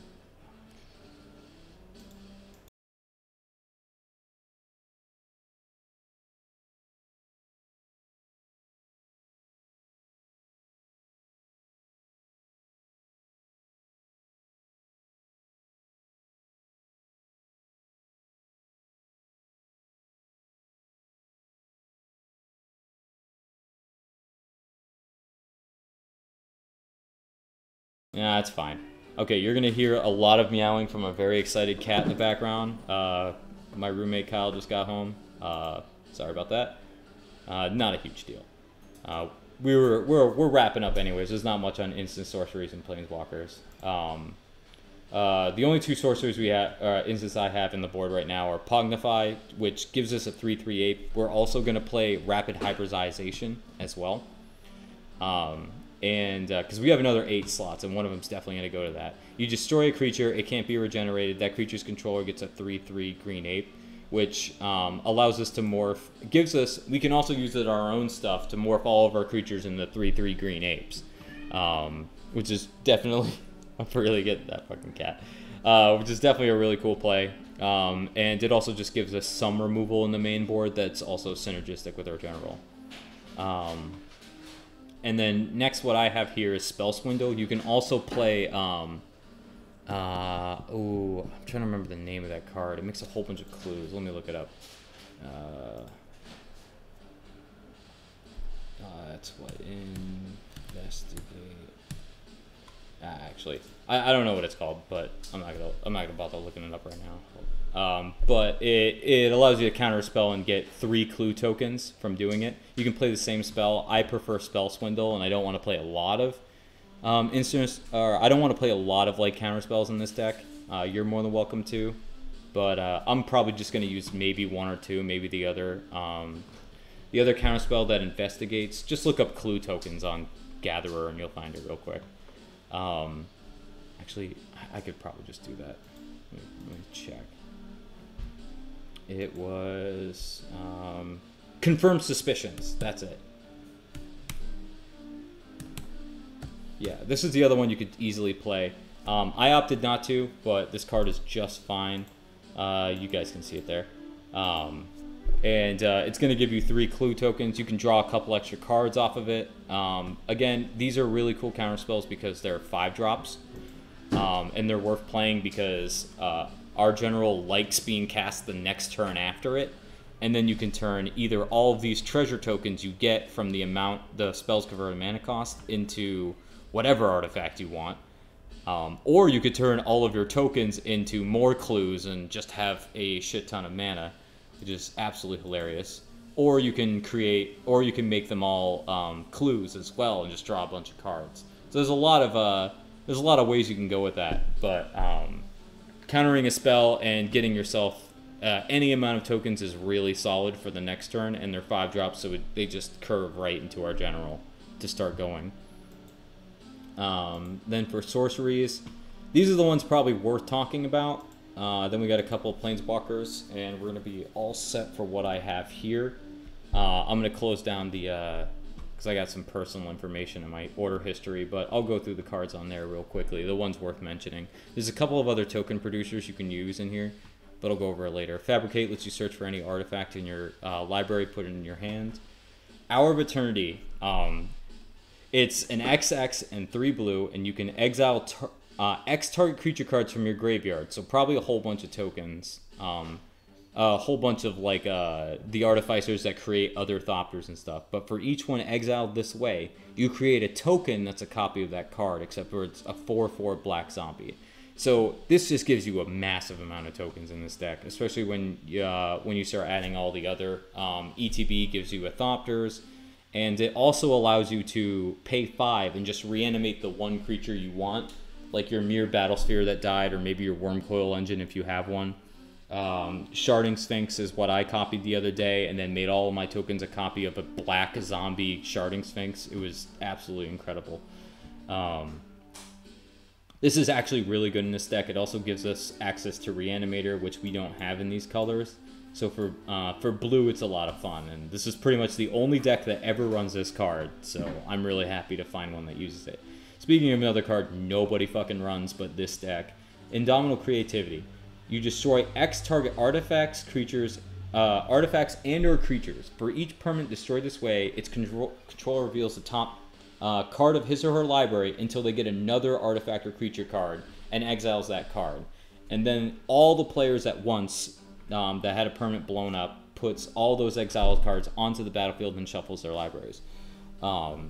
Yeah, that's fine. Okay, you're gonna hear a lot of meowing from a very excited cat in the background. My roommate Kyle just got home. Sorry about that. Not a huge deal. We're wrapping up anyways. There's not much on instant sorceries and planeswalkers. The only 2 sorceries we have, instants I have in the board right now are Pognify, which gives us a 3/3/8. We're also gonna play Rapid Hybridization as well. Because we have another 8 slots, and one of them's definitely going to go to that. You destroy a creature, it can't be regenerated. That creature's controller gets a 3/3 green ape, which allows us to morph. We can also use it on our own stuff to morph all of our creatures into 3/3 green apes, which is definitely I'm really getting that fucking cat. Which is definitely a really cool play. And it also just gives us some removal in the main board that's also synergistic with our general. And then next what I have here is Spell Swindle. You can also play... I'm trying to remember the name of that card. It makes a whole bunch of clues. Let me look it up. That's what investigate. Actually, I don't know what it's called, but I'm not gonna bother looking it up right now. But it allows you to counter a spell and get 3 clue tokens from doing it. You can play the same spell. I prefer Spell Swindle, and I don't want to play a lot of instants, or I don't want to play a lot of like counter spells in this deck. You're more than welcome to, but I'm probably just going to use maybe 1 or 2, maybe the other counter spell that investigates. Just look up clue tokens on Gatherer and you'll find it real quick. Actually, I could probably just do that. Let me check. It was Confirm Suspicions. That's it. Yeah, this is the other one you could easily play. I opted not to, but this card is just fine. You guys can see it there. It's going to give you 3 clue tokens. You can draw a couple extra cards off of it. Again, these are really cool counter spells because they're 5 drops. And they're worth playing because our general likes being cast the next turn after it. And then you can turn either all of these treasure tokens you get from the amount the spell's converted mana cost into whatever artifact you want. Or you could turn all of your tokens into more clues and just have a shit ton of mana, which is absolutely hilarious. Or you can make them all clues as well and just draw a bunch of cards. So there's a lot of ways you can go with that. But countering a spell and getting yourself any amount of tokens is really solid for the next turn, and they're 5 drops, so they just curve right into our general to start going. Then for sorceries, these are the ones probably worth talking about. Then we got a couple of planeswalkers, and we're going to be all set for what I have here. I'm going to close down the, because I got some personal information in my order history, but I'll go through the cards on there real quickly, the ones worth mentioning. There's a couple of other token producers you can use in here, but I'll go over it later. Fabricate lets you search for any artifact in your library, put it in your hand. Hour of Eternity. It's an XX and 3 blue, and you can exile X target creature cards from your graveyard. So probably a whole bunch of tokens. A whole bunch of like the artificers that create other Thopters and stuff. But for each one exiled this way, you create a token that's a copy of that card, except for it's a 4/4 black zombie. So this just gives you a massive amount of tokens in this deck, especially when you start adding all the other. ETB gives you a Thopters. And it also allows you to pay 5 and just reanimate the one creature you want, like your Mirror Battlesphere that died, or maybe your Wormcoil Engine if you have one. Sharding Sphinx is what I copied the other day, and then made all of my tokens a copy of a black zombie Sharding Sphinx. It was absolutely incredible. This is actually really good in this deck. It also gives us access to Reanimator, which we don't have in these colors. So for blue, it's a lot of fun, and this is pretty much the only deck that ever runs this card, so I'm really happy to find one that uses it. Speaking of another card nobody fucking runs but this deck, Indomitable Creativity. You destroy X target artifacts, creatures, artifacts and or creatures. For each permanent destroyed this way, its controller reveals the top card of his or her library until they get another artifact or creature card and exiles that card. And then all the players at once that had a permanent blown up puts all those exiled cards onto the battlefield and shuffles their libraries. Oh,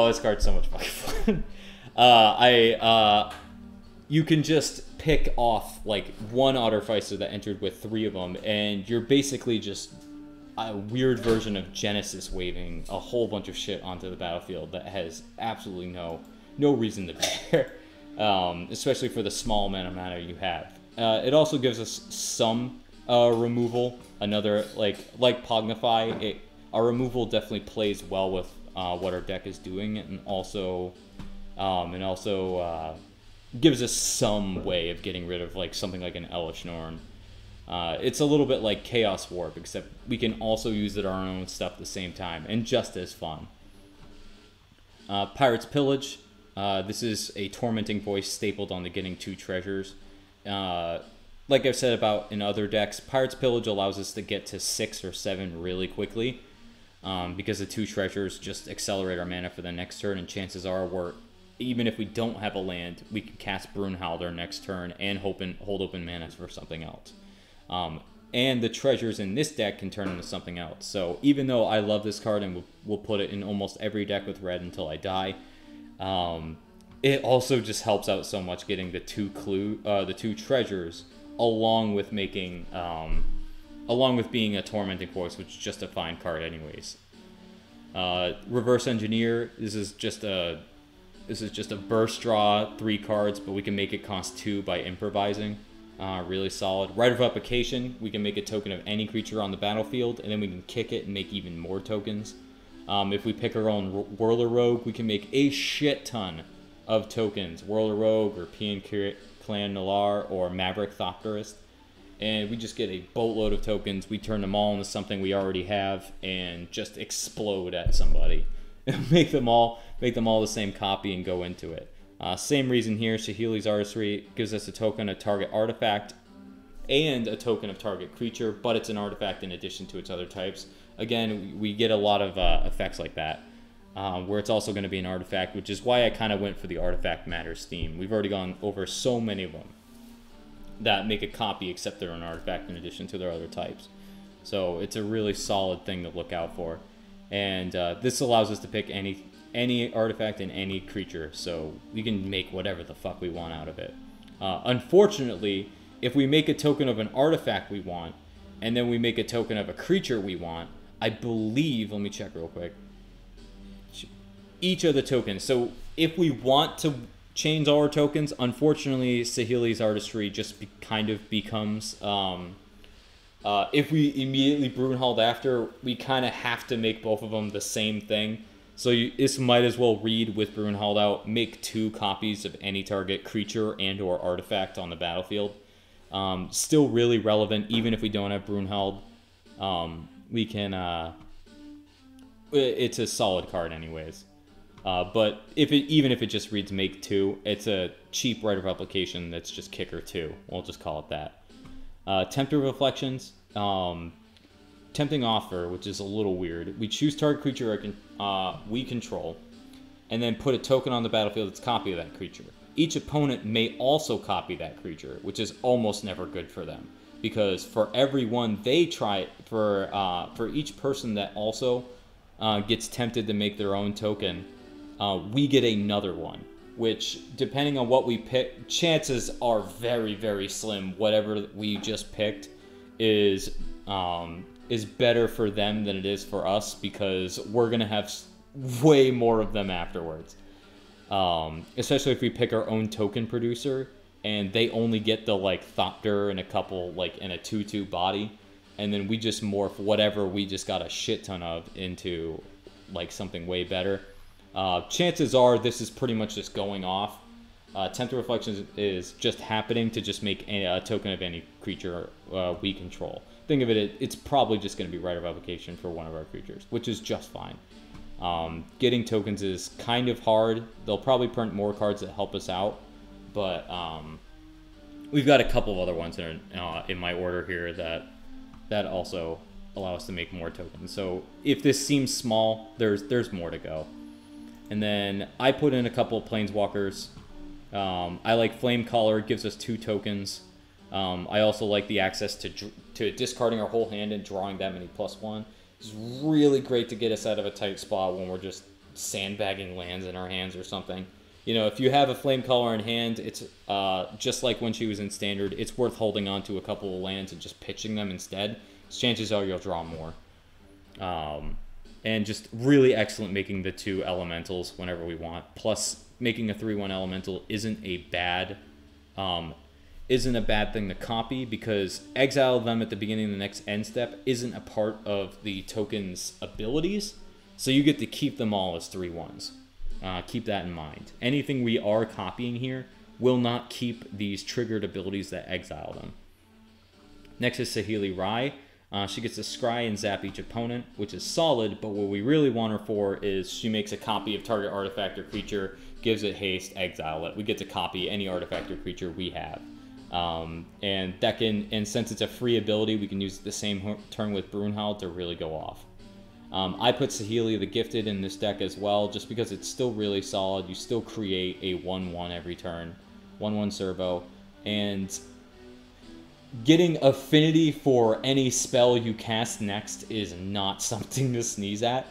this card's so much fucking fun. You can just pick off like one Artificer that entered with 3 of them, and you're basically just a weird version of Genesis waving a whole bunch of shit onto the battlefield that has absolutely no reason to be there, especially for the small amount of mana you have. It also gives us some removal. Another like Pognify, our removal definitely plays well with what our deck is doing, and also gives us some way of getting rid of like something like an Elesh Norn. It's a little bit like Chaos Warp, except we can also use it on our own stuff at the same time, and just as fun. Pirate's Pillage. This is a Tormenting Voice stapled onto getting 2 treasures. Like I've said about in other decks, Pirate's Pillage allows us to get to 6 or 7 really quickly, because the 2 treasures just accelerate our mana for the next turn, and chances are even if we don't have a land, we can cast Brunhilde our next turn and hold open mana for something else. And the treasures in this deck can turn into something else. So even though I love this card and we'll put it in almost every deck with red until I die, it also just helps out so much getting the 2 treasures, along with making along with being a Tormenting Voice, which is just a fine card anyways. Reverse Engineer. This is just a burst draw, 3 cards, but we can make it cost 2 by improvising. Really solid. Rite of Replication. We can make a token of any creature on the battlefield, and then we can kick it and make even more tokens. If we pick our own Whirler Rogue, we can make a shit ton of tokens. Whirler Rogue or Pian Clan Nalar or Maverick Thopterist. And we just get a boatload of tokens. We turn them all into something we already have and just explode at somebody. make them all the same copy and go into it. Same reason here. Saheeli's Artistry gives us a token of target artifact and a token of target creature, but it's an artifact in addition to its other types. Again, we get a lot of effects like that, where it's also going to be an artifact, which is why I kind of went for the Artifact Matters theme. We've already gone over so many of them that make a copy, except they're an artifact in addition to their other types. So it's a really solid thing to look out for. And this allows us to pick any artifact and any creature, so we can make whatever the fuck we want out of it. Unfortunately, if we make a token of an artifact we want, and then we make a token of a creature we want, I believe, let me check real quick, each of the tokens, so if we want to change all our tokens, unfortunately, Saheeli's Artistry just kind of becomes, if we immediately Brunhilde after, we kind of have to make both of them the same thing. So this might as well read with Brunhilde out, make 2 copies of any target creature and or artifact on the battlefield. Still really relevant, even if we don't have Brunhilde. We can, it's a solid card anyways. But even if it just reads make 2, it's a cheap Rite of Replication that's just kicker 2. We'll just call it that. Tempter Reflections. Tempting Offer, which is a little weird. We choose target creature we control, and then put a token on the battlefield that's a copy of that creature. Each opponent may also copy that creature, which is almost never good for them, because for every one they try, for each person that also gets tempted to make their own token, we get another one, which, depending on what we pick, chances are very, very slim whatever we just picked is better for them than it is for us, because we're going to have way more of them afterwards. Especially if we pick our own token producer, and they only get the, like, Thopter and a couple, like, in a 2/2 body, and then we just morph whatever we just got a shit ton of into, like, something way better. Chances are this is pretty much just going off. Tempter Reflections is just happening to just make a token of any creature we control. Think of it, it's probably just going to be Rite of Replication for one of our creatures, which is just fine. Getting tokens is kind of hard. They'll probably print more cards that help us out, but we've got a couple of other ones that are in my order here that also allow us to make more tokens. So if this seems small, there's more to go. And then I put in a couple of Planeswalkers. I like Flame Caller, it gives us 2 tokens. I also like the access to discarding our whole hand and drawing that many +1. It's really great to get us out of a tight spot when we're just sandbagging lands in our hands or something. You know, if you have a Flame Caller in hand, it's just like when she was in Standard, it's worth holding on to a couple of lands and just pitching them instead. Chances are you'll draw more. And just really excellent making the 2 elementals whenever we want. Plus, making a 3/1 elemental isn't a bad thing to copy, because exile them at the beginning of the next end step isn't a part of the token's abilities, so you get to keep them all as 3/1s. Keep that in mind. Anything we are copying here will not keep these triggered abilities that exile them. Next is Saheeli Rai. She gets to scry and zap each opponent, which is solid, but what we really want her for is she makes a copy of target artifact or creature, gives it haste, exile it. We get to copy any artifact or creature we have. And that can, and since it's a free ability, we can use it the same turn with Brunhilde to really go off. I put Saheeli the Gifted in this deck as well, just because it's still really solid. You still create a 1/1 every turn, 1/1 servo, and getting affinity for any spell you cast next is not something to sneeze at.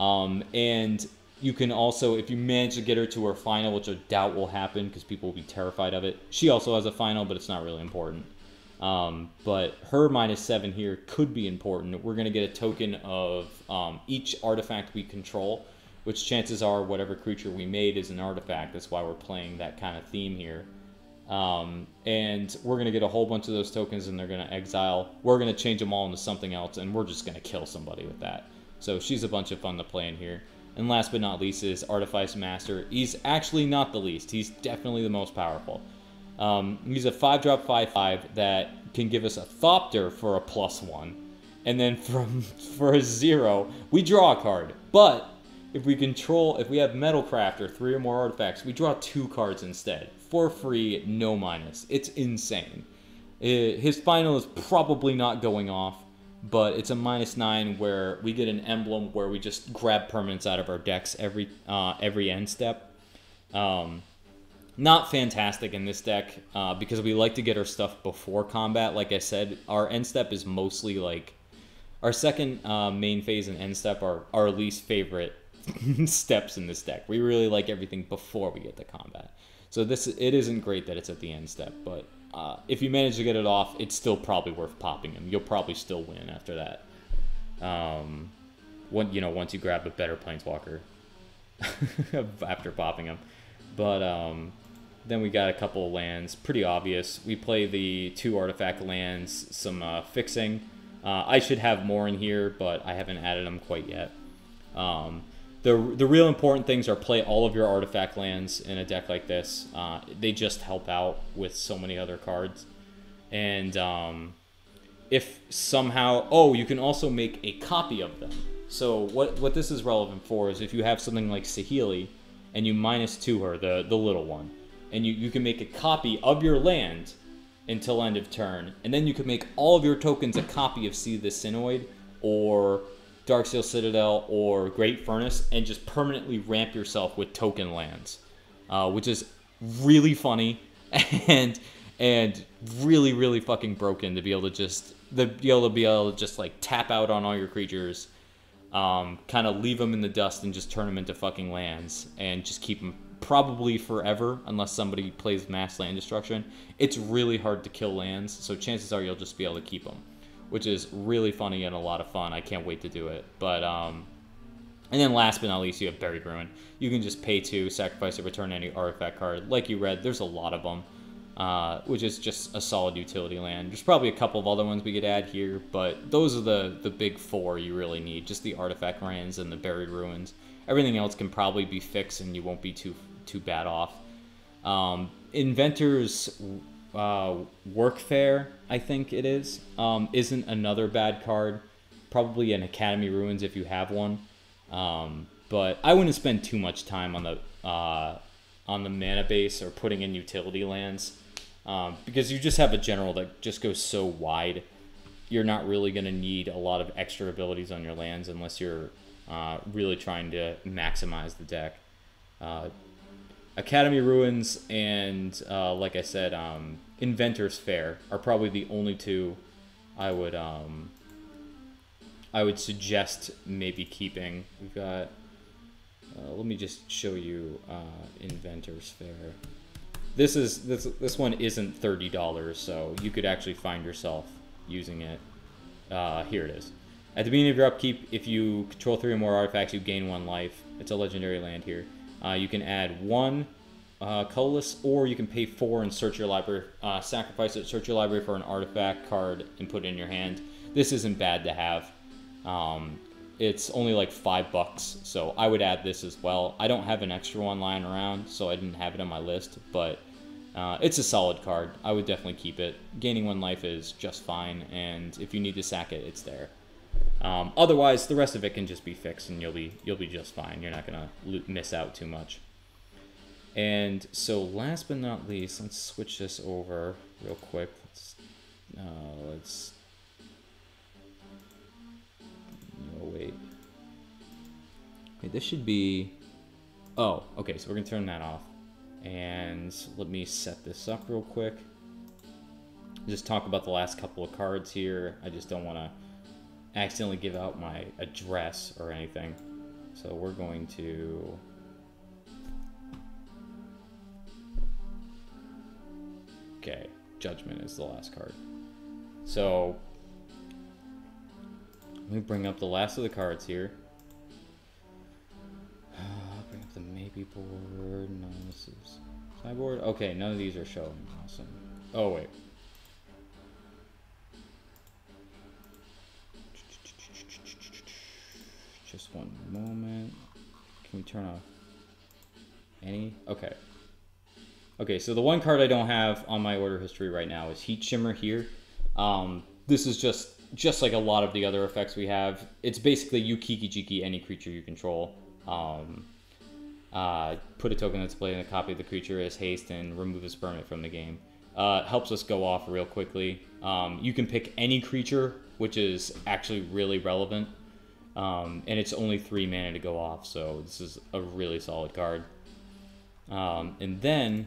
And you can also, if you manage to get her to her final, which I doubt will happen because people will be terrified of it. She also has a final, but it's not really important. But her -7 here could be important. We're going to get a token of each artifact we control, which chances are whatever creature we made is an artifact. That's why we're playing that kind of theme here. And we're going to get a whole bunch of those tokens, and they're going to exile. We're going to change them all into something else, and we're just going to kill somebody with that. So she's a bunch of fun to play in here. And last but not least is Artifice Master. He's actually not the least. He's definitely the most powerful. He's a 5-drop 5/5 that can give us a Thopter for a +1. And then for a 0, we draw a card. But if we have Metalcraft or 3 or more artifacts, we draw 2 cards instead. For free, no minus. It's insane. His final is probably not going off, but it's a -9 where we get an emblem where we just grab permanents out of our decks every end step. Not fantastic in this deck because we like to get our stuff before combat. Like I said, our end step is mostly like our second main phase and end step are our least favorite steps in this deck. We really like everything before we get to combat. So it isn't great that it's at the end step, but if you manage to get it off, it's still probably worth popping them. You'll probably still win after that. Once you grab a better Planeswalker after popping them. But then we got a couple of lands, pretty obvious. We play the 2 artifact lands, some fixing. I should have more in here, but I haven't added them quite yet. The real important things are play all of your artifact lands in a deck like this. They just help out with so many other cards. And if somehow... Oh, you can also make a copy of them. So what this is relevant for is if you have something like Saheeli, and you -2 her, the little one, and you can make a copy of your land until end of turn, and then you can make all of your tokens a copy of Sea the Synoid, or Darksteel Citadel, or Great Furnace, and just permanently ramp yourself with token lands, which is really funny and really, really fucking broken to be able to just like tap out on all your creatures, kind of leave them in the dust and just turn them into fucking lands and just keep them probably forever unless somebody plays mass land destruction. It's really hard to kill lands, so chances are you'll just be able to keep them, which is really funny and a lot of fun. I can't wait to do it. But and then last but not least, you have Buried Ruin. You can just pay 2, sacrifice it, return any artifact card. Like you read, there's a lot of them, which is just a solid utility land. There's probably a couple of other ones we could add here, but those are the big 4 you really need. Just the artifact lands and the Buried Ruins. Everything else can probably be fixed and you won't be too bad off. Inventor's Workfare, I think it is, isn't another bad card. Probably an Academy Ruins if you have one. But I wouldn't spend too much time on the mana base or putting in utility lands, because you just have a general that just goes so wide. You're not really going to need a lot of extra abilities on your lands unless you're really trying to maximize the deck. Academy Ruins and, like I said, Inventor's Fair are probably the only 2 I would suggest maybe keeping. We've got, let me just show you Inventor's Fair. This one isn't $30, so you could actually find yourself using it. Here it is. At the beginning of your upkeep, if you control 3 or more artifacts, you gain 1 life. It's a legendary land here. You can add 1 colorless, or you can pay 4 and search your library, sacrifice it, search your library for an artifact card, and put it in your hand. This isn't bad to have. It's only like $5, so I would add this as well. I don't have an extra one lying around, so I didn't have it on my list, but It's a solid card. I would definitely keep it. Gaining 1 life is just fine, and if you need to sack it, it's there. Otherwise, the rest of it can just be fixed, and you'll be just fine. You're not gonna miss out too much. And so, last but not least, let's switch this over real quick. Let's. No, wait. Okay, this should be. Oh, okay. So we're gonna turn that off. And let me set this up real quick. Just talk about the last couple of cards here. I just don't want to accidentally give out my address or anything. So we're going to... Okay, Judgment is the last card. So let me bring up the last of the cards here. Bring up the maybe board. No, this is sideboard. Okay, none of these are showing. Awesome. Oh wait. Just one moment. Can we turn off any? Okay. Okay, so the one card I don't have on my order history right now is Heat Shimmer here. This is just like a lot of the other effects we have. It's basically you Kiki-Jiki any creature you control. Put a token that's played in a copy of the creature as haste and remove this permanent from the game. Helps us go off real quickly. You can pick any creature, which is actually really relevant. And it's only 3 mana to go off, so this is a really solid card. And then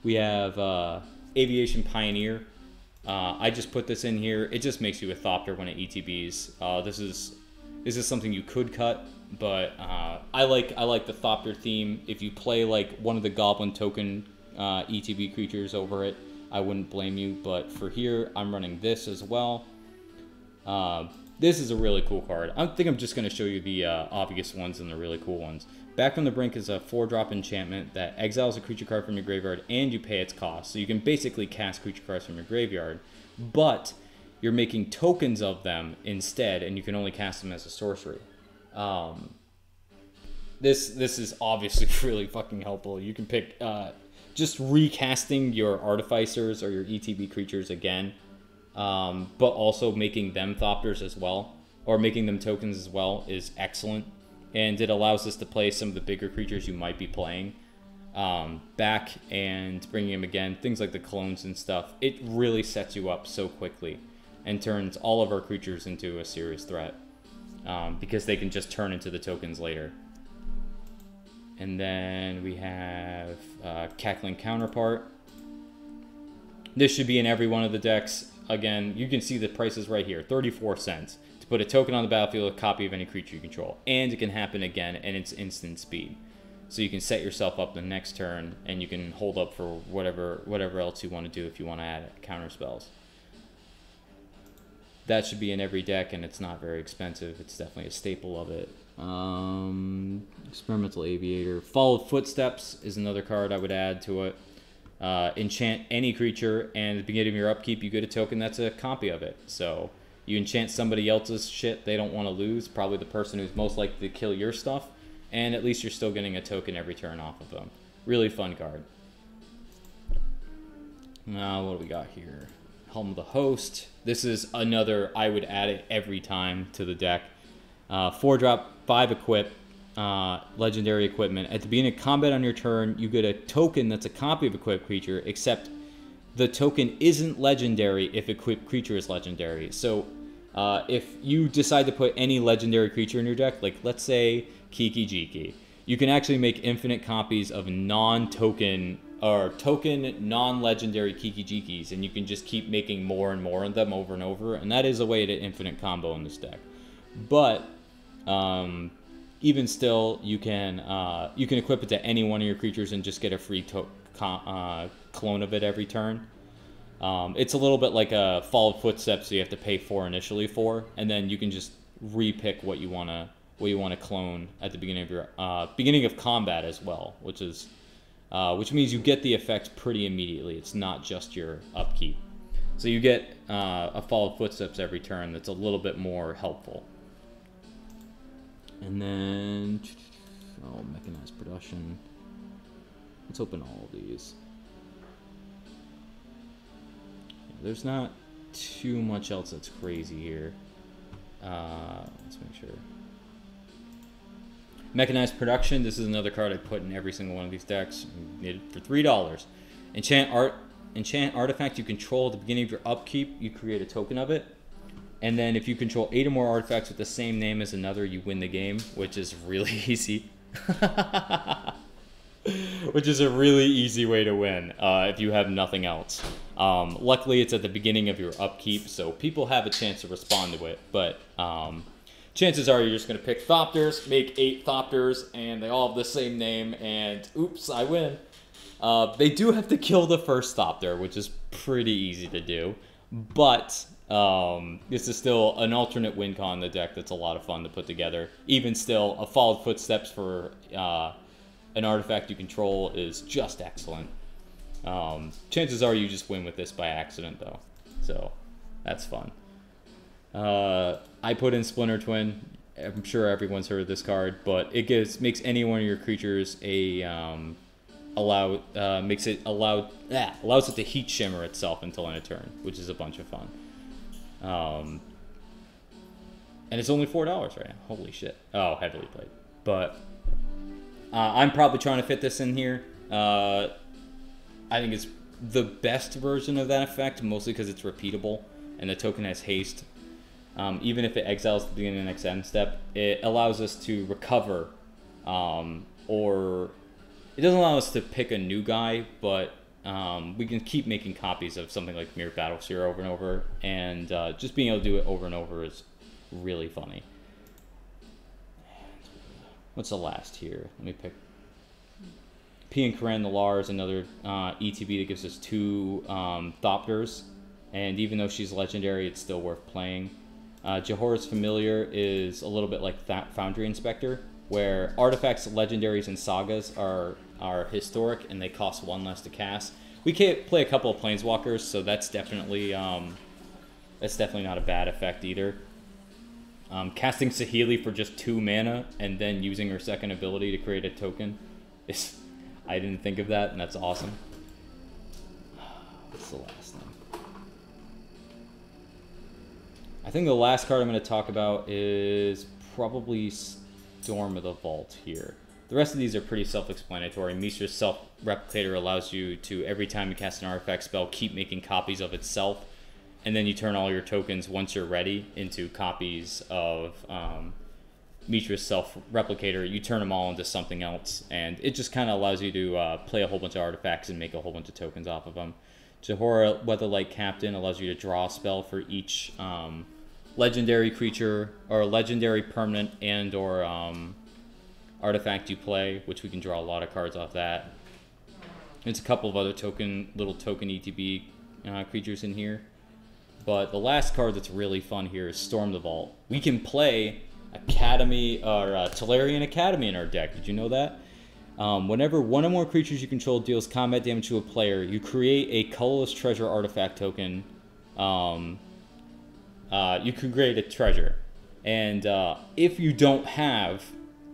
we have Aviation Pioneer. I just put this in here. It just makes you a Thopter when it ETBs. This is something you could cut, but I like the Thopter theme. If you play like one of the Goblin token ETB creatures over it, I wouldn't blame you. But for here, I'm running this as well. This is a really cool card. I think I'm just going to show you the obvious ones and the really cool ones. Back from the Brink is a 4-drop enchantment that exiles a creature card from your graveyard and you pay its cost. So you can basically cast creature cards from your graveyard, but you're making tokens of them instead, and you can only cast them as a sorcery. This is obviously really fucking helpful. You can pick just recasting your Artificers or your ETB creatures again, but also making them Thopters as well, or making them tokens as well, is excellent. And it allows us to play some of the bigger creatures you might be playing back and bringing them again. Things like the clones and stuff. It really sets you up so quickly and turns all of our creatures into a serious threat because they can just turn into the tokens later. And then we have Cackling Counterpart. This should be in every one of the decks. Again, you can see the prices right here, 34 cents. To put a token on the battlefield, a copy of any creature you control. And it can happen again, and it's instant speed. So you can set yourself up the next turn, and you can hold up for whatever else you want to do if you want to add counter spells. That should be in every deck, and it's not very expensive. It's definitely a staple of it. Experimental Aviator. Followed Footsteps is another card I would add to it. Enchant any creature, and at the beginning of your upkeep, you get a token that's a copy of it. So you enchant somebody else's shit they don't want to lose, probably the person who's most likely to kill your stuff, and at least you're still getting a token every turn off of them. Really fun card. Now, what do we got here? Helm of the Host. This is another, I would add it every time to the deck. 4-drop, 5 equip, legendary equipment. At the beginning of combat on your turn, you get a token that's a copy of equipped creature, except the token isn't legendary if equipped creature is legendary. So if you decide to put any legendary creature in your deck, like let's say Kiki-Jiki, you can actually make infinite copies of non-token or token non-legendary Kiki-Jikis, and you can just keep making more and more of them over and over, and that is a way to infinite combo in this deck. But even still, you can equip it to any one of your creatures and just get a free clone of it every turn. It's a little bit like a Followed Footsteps, so you have to pay 4 initially for, and then you can just repick what you wanna clone at the beginning of your beginning of combat as well, which means you get the effect pretty immediately. It's not just your upkeep, so you get a Followed Footsteps every turn. That's a little bit more helpful. And then, Mechanized Production. Let's open all of these. There's not too much else that's crazy here. Let's make sure. Mechanized Production. This is another card I put in every single one of these decks. Made it for $3. Enchant artifact you control at the beginning of your upkeep. You create a token of it. And then if you control 8 or more artifacts with the same name as another, you win the game, which is really easy. Which is a really easy way to win if you have nothing else. Luckily, it's at the beginning of your upkeep, so people have a chance to respond to it. But chances are you're just going to pick Thopters, make 8 Thopters, and they all have the same name, and oops, I win. They do have to kill the first Thopter, which is pretty easy to do. But this is still an alternate win con in the deck that's a lot of fun to put together. Even still, a Followed Footsteps for an artifact you control is just excellent. Chances are you just win with this by accident, though. So, that's fun. I put in Splinter Twin. I'm sure everyone's heard of this card, but it makes any one of your creatures a allows it to heat shimmer itself until end of turn, which is a bunch of fun. And it's only $4 right now. Holy shit. Oh, heavily played. But I'm probably trying to fit this in here. I think it's the best version of that effect, mostly because it's repeatable and the token has haste. Even if it exiles at the beginning of the next end step, it allows us to recover, or it doesn't allow us to pick a new guy, but we can keep making copies of something like Mirror Battlesphere over and over, and just being able to do it over and over is really funny. What's the last here? Let me pick. P and Karen the Lar is another ETB that gives us 2 Thopters, and even though she's legendary, it's still worth playing. Jehora's Familiar is a little bit like Foundry Inspector, where artifacts, legendaries, and sagas are historic and they cost 1 less to cast. We can play a couple of Planeswalkers, so that's definitely not a bad effect either. Casting Saheeli for just 2 mana and then using her second ability to create a token is... I didn't think of that, and that's awesome. What's the last thing? I think the last card I'm going to talk about is probably Storm of the Vault here. The rest of these are pretty self-explanatory. Mistra's Self-Replicator allows you to, every time you cast an artifact spell, keep making copies of itself, and then you turn all your tokens, once you're ready, into copies of Mitra's Self-Replicator. You turn them all into something else, and it just kind of allows you to play a whole bunch of artifacts and make a whole bunch of tokens off of them. Jahora Weatherlight Captain allows you to draw a spell for each legendary creature, or legendary permanent and or artifact you play, which we can draw a lot of cards off that. There's a couple of other little token ETB creatures in here. But the last card that's really fun here is Storm the Vault. We can play Academy, or Tolarian Academy in our deck. Did you know that? Whenever one or more creatures you control deals combat damage to a player, you create a colorless treasure artifact token. You can create a treasure. And if you don't have,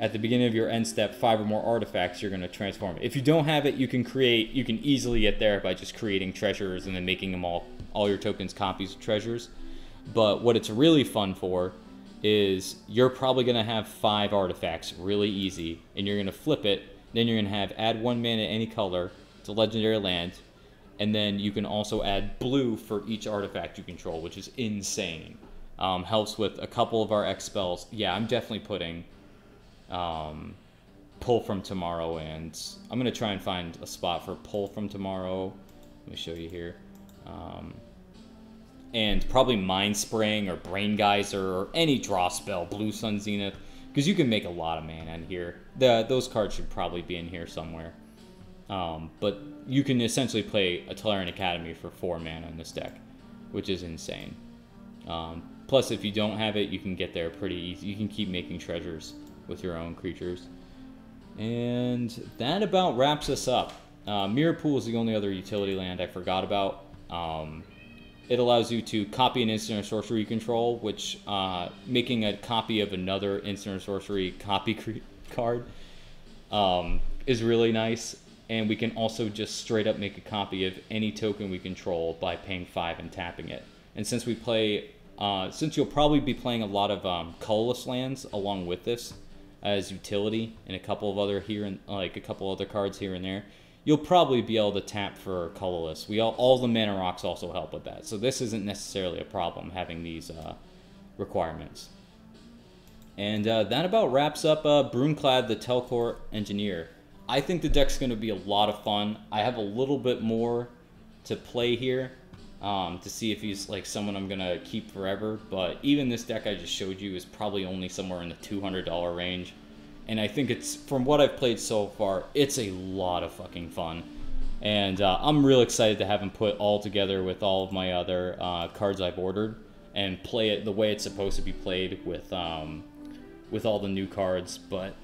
at the beginning of your end step, 5 or more artifacts, you're going to transform it. If you don't have it, you can easily get there by just creating treasures and then making them all your tokens copies of treasures. But what it's really fun for is you're probably going to have 5 artifacts really easy, and you're going to flip it. Then you're going to have add 1 mana any color to legendary land, and then you can also add blue for each artifact you control, which is insane. Helps with a couple of our X spells. Yeah, I'm definitely putting Pull from Tomorrow, and I'm going to try and find a spot for Pull from Tomorrow. Let me show you here. And probably Mind Spraying or Brain Geyser or any draw spell, Blue Sun Zenith, because you can make a lot of mana in here. Those cards should probably be in here somewhere. But you can essentially play a Tolarian Academy for 4 mana in this deck, which is insane. Plus, if you don't have it, you can get there pretty easy. You can keep making treasures with your own creatures. And that about wraps us up. Mirror Pool is the only other utility land I forgot about. It allows you to copy an instant or sorcery you control, which making a copy of another instant or sorcery copy card is really nice. and we can also just straight up make a copy of any token we control by paying 5 and tapping it. And since we play, since you'll probably be playing a lot of colorless lands along with this as utility, and a couple of other here and like a couple other cards here and there, you'll probably be able to tap for colorless. All the mana rocks also help with that, so this isn't necessarily a problem having these requirements. And that about wraps up Brudiclad, the Telchor Engineer. I think the deck's going to be a lot of fun. I have a little bit more to play here to see if he's like someone I'm going to keep forever. But even this deck I just showed you is probably only somewhere in the $200 range. And I think it's, from what I've played so far, it's a lot of fucking fun. And I'm real excited to have him put all together with all of my other cards I've ordered and play it the way it's supposed to be played with all the new cards. But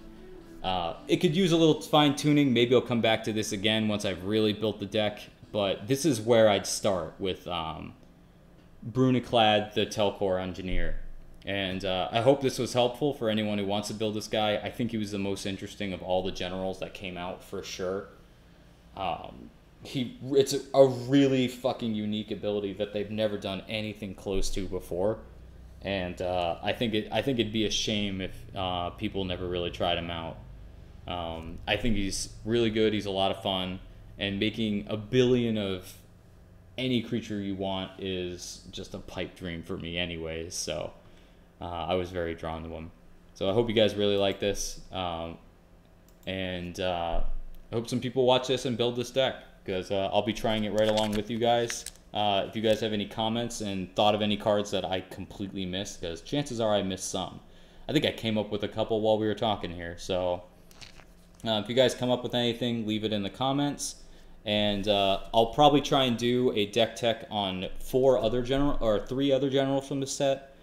it could use a little fine-tuning. Maybe I'll come back to this again once I've really built the deck. But this is where I'd start with Brudiclad, the Telchor Engineer. And I hope this was helpful for anyone who wants to build this guy. I think he was the most interesting of all the generals that came out, for sure. It's a really fucking unique ability that they've never done anything close to before. And I think it'd be a shame if people never really tried him out. I think he's really good. He's a lot of fun, and making 1 billion of any creature you want is just a pipe dream for me, anyways. So I was very drawn to him. So I hope you guys really like this, and I hope some people watch this and build this deck, because I'll be trying it right along with you guys. If you guys have any comments and thought of any cards that I completely missed, because chances are I missed some. I think I came up with a couple while we were talking here. So if you guys come up with anything, leave it in the comments. And I'll probably try and do a deck tech on 3 other generals from the set.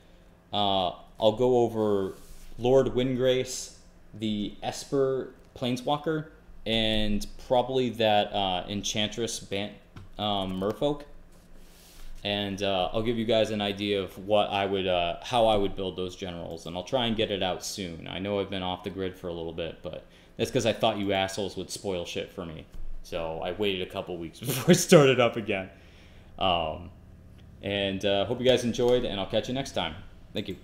I'll go over Lord Windgrace, the Esper Planeswalker, and probably that Enchantress Merfolk. And I'll give you guys an idea of what I would, how I would build those generals, and I'll try and get it out soon. I know I've been off the grid for a little bit, but that's because I thought you assholes would spoil shit for me. So I waited a couple weeks before I started up again. And hope you guys enjoyed, and I'll catch you next time. Thank you.